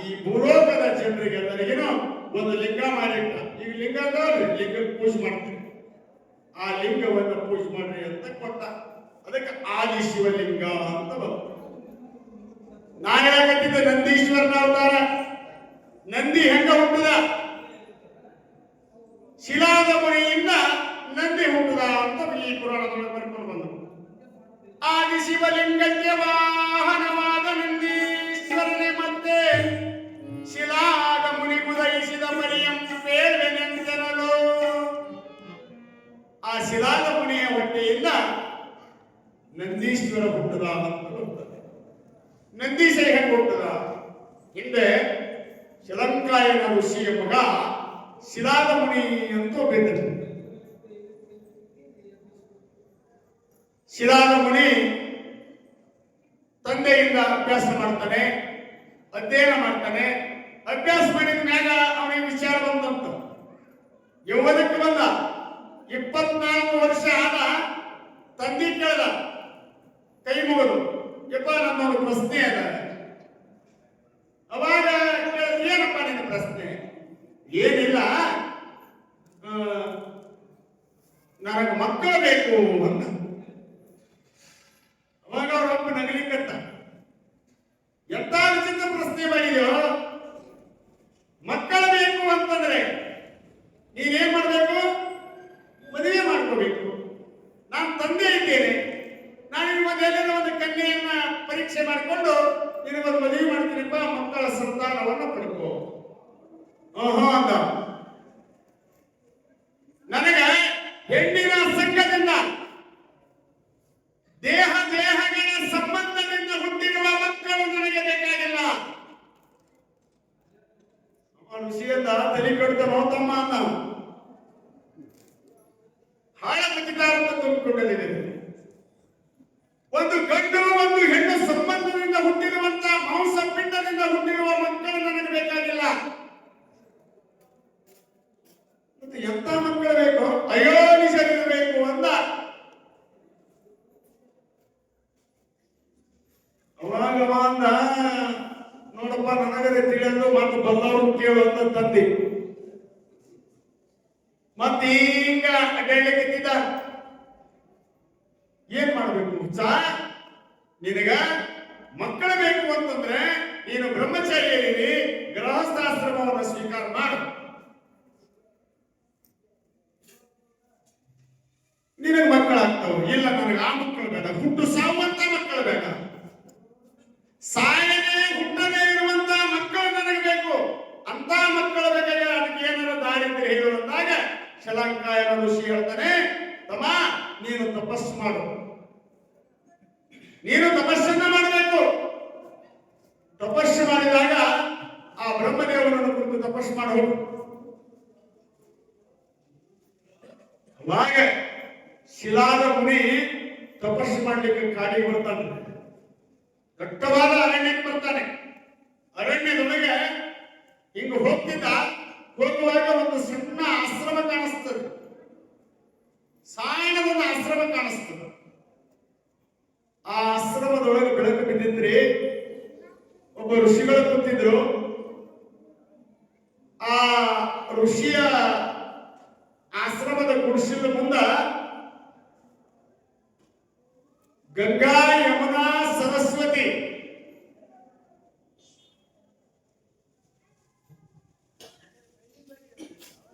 ಈ ಭೂಲೋಕದ ಜನರಿಗೆಲ್ಲರಿಗೂ ಒಂದು ಲಿಂಗ ಮಾಡಿಟ್ಟ. ಈ ಲಿಂಗ ಲಿಂಗ ಪೂಜೆ ಮಾಡ್ತೀವಿ, ಆ ಲಿಂಗವನ್ನು ಪೂಜೆ ಮಾಡ್ರಿ ಅಂತ ಕೊಟ್ಟ. ಅದಕ್ಕೆ ಆದಿ ಶಿವಲಿಂಗ ಅಂತ ಬಂತು. ನಾನು ಹೇಳಕತ್ತಿದ್ದ ನಂದೀಶ್ವರನ ಅವತಾರ. ನಂದಿ ಹೆಂಗ ಹುಟ್ಟದ? ಶಿಲಾದ ಮುನಿಯಿಂದ ನಂದಿ ಹುಟ್ಟದ ಅಂತ ಈ ಪುರಾಣದೊಳಗೆ ಬರ್ಕೊಂಡು ಬಂದರು. ಆದಿ ಶಿವಲಿಂಗಕ್ಕೆ ವಾಹನವಾದ ನಂದೀಶ್ವರನೇ ಮತ್ತೆ ಶಿಲಾದ ಮುನಿ ಉದಯಿಸಿದ ಪರಿಯಂ ಬೇಡವೆನೆಂದನಲು. ಆ ಶಿಲಾದ ಮುನಿಯ ಹೊಟ್ಟೆಯಿಂದ ನಂದೀಶ್ವರ ಹುಟ್ಟದ ಅಂತ ಬರ್ತದೆ. ನಂದೀಶ ಹೆಂಗ ಹುಟ್ಟದ? ಹಿಂದೆ ಶಿಲಂಕಾಯನ ಋಷಿಯ ಮಗ ಶಿಲಾದ ಮುನಿ ಅಂತ ಒಬ್ಬಿದ್ದ. ಶಿಲಾದ ಮುನಿ ತಂದೆಯಿಂದ ಅಭ್ಯಾಸ ಮಾಡ್ತಾನೆ, ಅಧ್ಯಯನ ಮಾಡ್ತಾನೆ. ಅಭ್ಯಾಸ ಮಾಡಿದ ಮ್ಯಾಗ ಅವನಿಗೆ ವಿಚಾರ ಬಂದಂತ. ಯೌವನಕ್ಕೆ ಬಂದ. 24 ವರ್ಷ ಆದ. ತಂದೆ ಕೇಳ್ದ ಕೈ ಮುಗಿದು, ಯಪ್ಪ ನನ್ನೊಂದು ಪ್ರಶ್ನೆ ಅದ. ಅವಾಗ ಏನಪ್ಪ ನಿನ್ನ ಪ್ರಶ್ನೆ? ಏನಿಲ್ಲ, ನನಗೆ ಮಕ್ಕಳು ಬೇಕು ಅಂತ. ಅವಾಗ ಅವರೊಬ್ಬ ನಗಲಿಕ್ಕತ್ತ. ಎಂತ ವಿಚಿತ್ರ ಪ್ರಶ್ನೆ ಮಾಡಿದ್ಯೋ? ಮಕ್ಕಳು ಬೇಕು ಅಂತಂದ್ರೆ ನೀನೇನ್ ಮಾಡ್ಬೇಕು? ಮದುವೆ ಮಾಡ್ಕೋಬೇಕು. ನಾನು ತಂದೆ ಇದ್ದೇನೆ, ನಾನು ನಿಮ್ಮದೆಲ್ಲ ಒಂದು ಕನ್ಯೆಯನ್ನ ಪರೀಕ್ಷೆ ಮಾಡಿಕೊಂಡು ನಿನಗೊಂದು ಮದುವೆ ಮಾಡ್ತೀನಿಪ್ಪ, ಮಕ್ಕಳ ಸಂತಾನವನ್ನು ಪಡ್ಕೋ ಅಂದ. ನನಗೆ ಹೆಣ್ಣಿನ ಸಂಘದಿಂದ, ದೇಹಗಳ ಸಂಬಂಧದಿಂದ ಹುಟ್ಟಿರುವ ಮಕ್ಕಳು ಬ್ರಹ್ಮ ನಾವು ಹಾಳ ಪ್ರತಿಕಾರವನ್ನು ತುಂಬಿಕೊಳ್ಳಲಿದೆ. ಒಂದು ಗಂಡು ಒಂದು ಹೆಣ್ಣು ಸಂಬಂಧದಿಂದ ಹುಟ್ಟಿರುವಂತ ಮಾಂಸ ಪಿಂಡದಿಂದ ಹುಟ್ಟಿರುವ ಮಕ್ಕಳು ನನಗೆ ಬೇಕಾಗಿಲ್ಲ. ಮತ್ತೆ ಎಂತ ಮಕ್ಕಳು ಬೇಕು? ಅಯೋನಿಸರಿರಬೇಕು ಅಂದ. ಅವಾಗ ಅಂದ, ನೋಡಪ್ಪ ನನಗದೆ ತಿಳಿಯಲು ಮತ್ತು ಬಲ್ಲವರು ಕೇಳುವಂತ ತಂದೆ ಮತ್ತೀಗ ಅಡ್ಡಾಡ್ಲಿಕ್ಕಿದ್ದ. ಏನ್ ಮಾಡ್ಬೇಕು? ನಿನಗ ಮಕ್ಕಳು ಬೇಕು ಅಂತಂದ್ರೆ ನೀನು ಬ್ರಹ್ಮಚಾರಿಯಲ್ಲಿ ಗೃಹಸ್ಥಾಶ್ರಮವನ್ನು ಸ್ವೀಕಾರ ಮಾಡು. ನಿನಗೆ ಮಕ್ಕಳಾಗ್ತಾವ. ಇಲ್ಲ ನನಗೆ ಆ ಮಕ್ಕಳು ಬೇಡ, ಹುಟ್ಟು ಸಾವಂತ ಮಕ್ಕಳು ಬೇಡ, ಸಾಯದೆ ಹುಟ್ಟದೇ ಇರುವಂತ ಮಕ್ಕಳು ನನಗೆ ಬೇಕು. ಅಂತ ಮಕ್ಕಳ ಬೇಕಾಗ ಅದಕ್ಕೆ ಏನಾರ ದಾರಿದ್ರ್ಯ ಹೇಳುವಂತಾಗ ಶಲಾಂಕಾಯನ ಋಷಿ ಹೇಳ್ತಾನೆ, ತಮ್ಮ ನೀನು ತಪಸ್ಸು ಮಾಡು, ನೀನು ತಪಸ್ಸನ್ನ ಮಾಡಬೇಕು. ತಪಸ್ಸು ಮಾಡಿದಾಗ ಆ ಬ್ರಹ್ಮದೇವರನ್ನು ಕುರಿತು ತಪಸ್ಸು ಮಾಡಬೇಕು. ಅವಾಗ ಶಿಲಾದ ಮುನಿ ತಪಸ್ಸು ಮಾಡ್ಲಿಕ್ಕೆ ಕಾಡಿಗೆ ಬರ್ತಾನೆ, ದಟ್ಟವಾದ ಅರಣ್ಯಕ್ಕೆ ಬರ್ತಾನೆ. ಅರಣ್ಯದೊಳಗೆ ಹಿಂಗ ಹೋಗುವಾಗ ಒಂದು ಸಣ್ಣ ಆಶ್ರಮ ಕಾಣಿಸ್ತದೆ, ಸಾಯಣದ ಆಶ್ರಮ ಕಾಣಿಸ್ತದೆ. ಆ ಆಶ್ರಮದೊಳಗೆ ಬೆಳಕು ಬಿದ್ದಿದ್ರಿ, ಒಬ್ಬ ಋಷಿಗಳು ಕೂತಿದ್ರು. ಆ ಋಷಿಯ ಆಶ್ರಮದ ಗುಡಿಸಿದ ಮುಂದ ಗಂಗಾ ಯಮುನಾ ಸರಸ್ವತಿ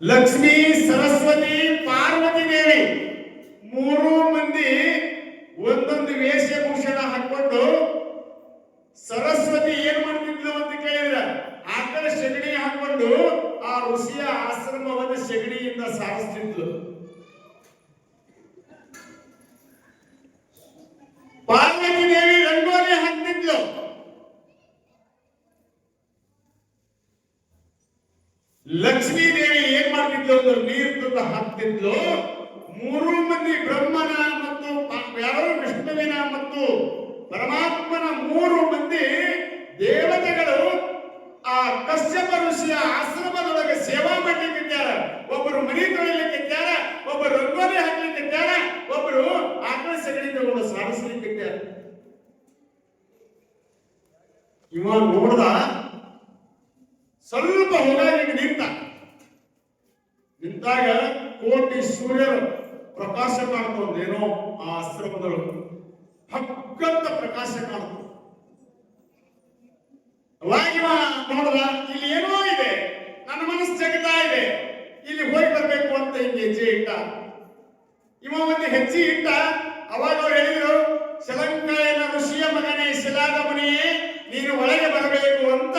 ಲಕ್ಷ್ಮೀ ಸರಸ್ವತಿ ಪಾರ್ವತಿ ದೇವಿ ಮೂರೂ ಮಂದಿ ಒಂದೊಂದು ವೇಷಭೂಷಣ ಹಾಕೊಂಡು ಸರಸ್ವತಿ ಏನ್ ಮಾಡ್ತಿದ್ಲು ಅಂತ ಕೇಳಿದ್ರ ಆಕಳ ಸೆಗಣಿ ಹಾಕೊಂಡು ಆ ಋಷಿಯ ಆಶ್ರಮವನ್ನು ಸೆಗಣಿಯಿಂದ ಸಾರಿಸ್ತಿದ್ಲು. ಪಾರ್ವತಿ ದೇವಿ ರಂಗೋಲಿ ಹಾಕ್ತಿದ್ಲು. ಲಕ್ಷ್ಮೀ ದೇವಿ ಏನ್ ಮಾಡ್ತಿದ್ಲು ಅಂದ್ರೆ ನೀರು ತಂದು ಹಾಕ್ತಿದ್ಲು. ಮೂರು ಮಂದಿ ಬ್ರಹ್ಮನ ಮತ್ತು ಯಾರೋ ವಿಷ್ಣುವಿನ ಮತ್ತು ಪರಮಾತ್ಮನ ಮೂರು ಮಂದಿ ದೇವತೆಗಳು ಆ ಕಶ್ಯಪ ಋಷಿಯ ಆಶ್ರಮದೊಳಗೆ ಸೇವಾ ಮಾಡ್ಲಿಕ್ಕಿದ್ದಾರ. ಒಬ್ಬರು ಮನಿ ತೊಳಿಲಿಕ್ಕಿದ್ದಾರ, ಒಬ್ಬರು ರಂಗೋಲಿ ಹಾಕ್ಲಿಕ್ಕಿದ್ದಾರ, ಒಬ್ಬರು ಆಕಳ ಸಗಣಿ ತಗೊಂಡು ಸಾರಿಸ್ಲಿಕ್ಕಿದ್ದಾರ. ಇವ ನೋಡ್ದ, ಸ್ವಲ್ಪ ಹೋಗಿ ನಿಂತಾಗ ಕೋಟಿ ಸೂರ್ಯರು ಪ್ರಕಾಶ ಕಾಣ್ತದೇನೋ ಆ ಆಶ್ರಮದೊಳಗೆ, ಹಕ್ಕಂತ ಪ್ರಕಾಶ ಕಾಣ್ತು. ಅವಾಗಿವ ನೋಡ್ದ, ಇಲ್ಲಿ ಏನೋ ಇದೆ, ನನ್ನ ಮನಸ್ಸು ಜಗತಾ ಇದೆ, ಇಲ್ಲಿ ಹೋಗಿ ಬರ್ಬೇಕು ಅಂತ ಹಿಂಗೆ ಹೆಜ್ಜೆ ಇಟ್ಟ. ಇವ ಒಂದು ಹೆಜ್ಜೆ ಇಟ್ಟ. ಅವಾಗ ಅವ್ರು ಹೇಳಿದ್ರು, ಶಲಂಕಾಯನ ಋಷಿಯ ಮಗನೇ ಶಿಲಾದ ಮುನಿಯೇ, ನೀನು ಒಳಗೆ ಬರಬೇಕು ಅಂತ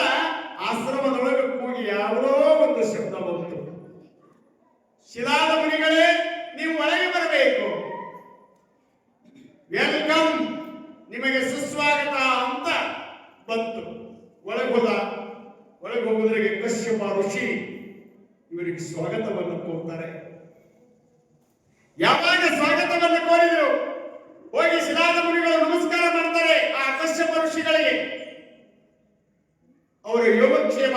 ಆಶ್ರಮದೊಳಗೆ ಕೂಗಿ ಯಾವುದೋ ಒಂದು ಶಬ್ದ ಬಂತು. ಶಿಲಾದ ಮುನಿಗಳೇ, ನೀವು ಒಳಗೆ ಬರಬೇಕು, ವೆಲ್ಕಮ್, ನಿಮಗೆ ಸುಸ್ವಾಗತ ಅಂತ ಬಂತು. ಒಳಗೆ ಹೋದ. ಒಳಗೆ ಹೋಗೋದ್ರಿಗೆ ಕಶ್ಯಪ ಋಷಿ ಇವರಿಗೆ ಸ್ವಾಗತವನ್ನು ಕೋರ್ತಾರೆ. ಯಾವಾಗ ಸ್ವಾಗತವನ್ನು ಕೋರಿದ್ರು, ಹೋಗಿ ಶಿಲಾದ ಮುನಿಗಳು ನಮಸ್ಕಾರ ಮಾಡ್ತಾರೆ ಆ ಕಶ್ಯಪ ಋಷಿಗಳಿಗೆ. ಅವರ ಯೋಗಕ್ಷೇಮ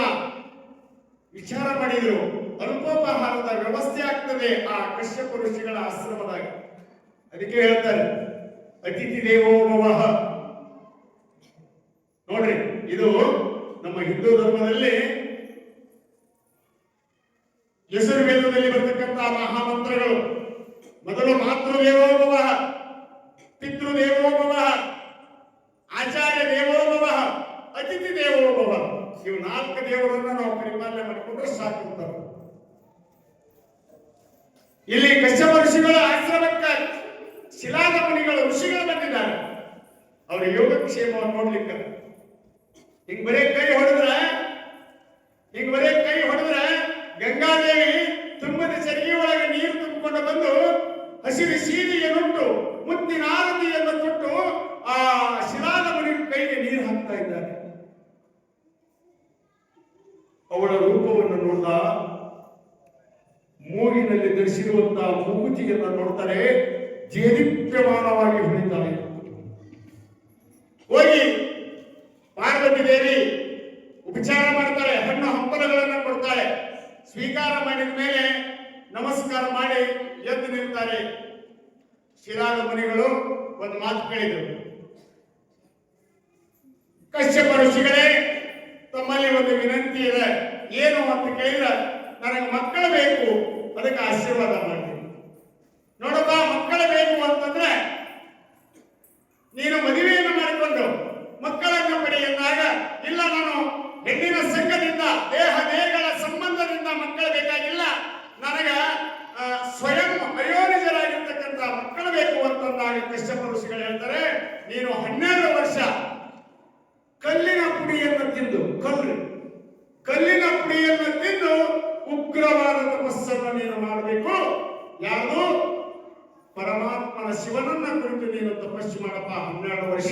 ವಿಚಾರ ಮಾಡಿದ್ರು. ಅಲ್ಪೋಪಹಾರದ ವ್ಯವಸ್ಥೆ ಆಗ್ತದೆ ಆ ಕಶ್ಯಪ ಋಷಿಗಳ ಆಶ್ರಮದಾಗ. ಅದಕ್ಕೆ ಹೇಳ್ತಾರೆ, ಅತಿಥಿ ದೇವೋ ಭವಃ. ನೋಡ್ರಿ, ಇದು ನಮ್ಮ ಹಿಂದೂ ಧರ್ಮದಲ್ಲಿ ಯಜುರ್ವೇದದಲ್ಲಿ ಬರ್ತಕ್ಕಂತಹ ಮಹಾಮಂತ್ರಗಳು. ಮೊದಲು ಮಾತೃದೇವೋ ಭವಃ, ಪಿತೃದೇವೋ ಭವಃ, ಆಚಾರ್ಯ ದೇವೋ ಭವಃ, ಅತಿಥಿ ದೇವೋ ಭವಃ. ಇವು 4 ದೇವರನ್ನ ನಾವು ಪರಿಪಾಲನೆ ಮಾಡಿಕೊಂಡ್ರೆ ಸಾಕು. ಇಲ್ಲಿ ಕಶ್ಯಪ ಋಷಿಗಳ ಆಶ್ರಮಕ್ಕೆ ಶಿಲಾದ ಮುನಿಗಳು ಋಷಿಗಳು ಬಂದಿದ್ದಾರೆ. ಅವರ ಯೋಗಕ್ಷೇಮವನ್ನು ನೋಡ್ಲಿಕ್ಕೆ ಹಿಂಗ್ ಬರೇ ಕೈ ಹೊಡೆದ್ರೆ ಗಂಗಾದೇವಿ ತುಂಬದ ಚರಿಗೆ ಒಳಗೆ ನೀರು ತುಂಬಿಕೊಂಡು ಬಂದು ಹಸಿರು ಸೀರೆಯನ್ನುಟ್ಟು ಮುತ್ತಿನ ಆರತಿಯನ್ನು ತೊಟ್ಟು ಆ ಶಿಲಾದ ಮುನಿ ಕೈಗೆ ನೀರು ಹಾಕ್ತಾ ಇದ್ದಾರೆ. ಅವಳ ರೂಪವನ್ನು ನೋಡ್ದ ಮೂಗಿನಲ್ಲಿ ಧರಿಸಿರುವಂತಹ ಮೂಗುತಿಯನ್ನು ನೋಡ್ತಾರೆ, ದೇದೀಪ್ಯಮಾನವಾಗಿ ಹೊಳಿತಾಳೆ. ಹೋಗಿ ಪಾರ್ವತಿ ದೇವಿ ಉಪಚಾರ ಮಾಡ್ತಾಳೆ, ಹಣ್ಣು ಹಂಪಲುಗಳನ್ನು ಕೊಡ್ತಾಳೆ. ಸ್ವೀಕಾರ ಮಾಡಿದ ಮೇಲೆ ನಮಸ್ಕಾರ ಮಾಡಿ ಎದ್ದು ನಿಲ್ತಾರೆ. ಶಿಲಾದ ಮುನಿಗಳು ಒಂದು ಮಾತು ಕೇಳಿದರು, ಕಶ್ಯಪ ಋಷಿಗಳೇ, ತಮ್ಮಲ್ಲಿ ಒಂದು ವಿನಂತಿ ಇದೆ. ಏನು ಅಂತ ಕೇಳಿದ್ರೆ, ನನಗೆ ಮಕ್ಕಳು ಬೇಕು, ಅದಕ್ಕೆ ಆಶೀರ್ವಾದ ಮಾಡ್ತೀನಿ. ನೋಡಪ್ಪ, ಮಕ್ಕಳು ಬೇಕು ಅಂತಂದ್ರೆ ನೀನು ಮದುವೆಯನ್ನು ಮಾಡಿಕೊಂಡು ಮಕ್ಕಳನ್ನು ಪಡಿ ಎಂದಾಗ, ಇಲ್ಲ ನಾನು ಹೆಣ್ಣಿನ ಸಂಘದಿಂದ ದೇಹಗಳ ಸಂಬಂಧದಿಂದ ಮಕ್ಕಳು ಬೇಕಾಗಿಲ್ಲ, ನನಗ ಸ್ವಯಂ ಅಯೋನಿಜರಾಗಿರ್ತಕ್ಕಂಥ ಮಕ್ಕಳು ಬೇಕು ಅಂತಂದಾಗ ಕಶ್ಯಪ ಋಷಿಗಳು ಹೇಳ್ತಾರೆ, ನೀನು 12 ವರ್ಷ ಕಲ್ಲಿನ ಪುಡಿಯನ್ನು ತಿಂದು, ಕಲ್ಲಿನ ಪುಡಿಯನ್ನು ತಿಂದು ಉಗ್ರವಾದ ತಪಸ್ಸನ್ನು ನೀನು ಮಾಡಬೇಕು. ಯಾವುದು? ಪರಮಾತ್ಮನ ಶಿವನನ್ನ ಕುರಿತು ನೀನು ತಪಸ್ಸು ಮಾಡಪ್ಪ 12 ವರ್ಷ,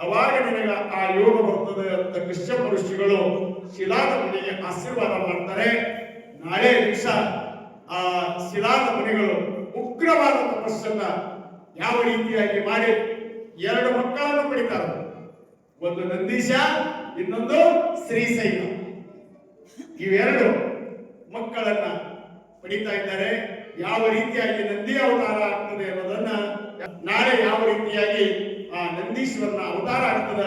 ಅವಾಗ ನಿನಗ ಆ ಯೋಗ ಬರ್ತದೆ ಅಂತ ಕಶ್ಯಪ ಋಷಿಗಳು ಶಿಲಾದ ಮುನಿಗೆ ಆಶೀರ್ವಾದ ಮಾಡ್ತಾರೆ. ನಾಳೆ ದಿವಸ ಆ ಶಿಲಾದ ಮುನಿಗಳು ಉಗ್ರವಾದ ತಪಸ್ಸನ್ನ ಯಾವ ರೀತಿಯಾಗಿ ಮಾಡಿ 2 ಮಕ್ಕಳನ್ನು ಪಡಿತಾರೆ. ಒಂದು ನಂದೀಶ, ಇನ್ನೊಂದು ಶ್ರೀಶೈಲ. ಇವೆರಡು ಮಕ್ಕಳನ್ನ ಪಡಿತಾ ಇದ್ದಾರೆ. ಯಾವ ರೀತಿಯಾಗಿ ನಂದಿ ಅವತಾರ ಆಗ್ತದೆ ಅನ್ನೋದನ್ನ ನಾಳೆ ಯಾವ ರೀತಿಯಾಗಿ ಆ ನಂದೀಶ್ವರನ ಅವತಾರ ಆಗ್ತದೆ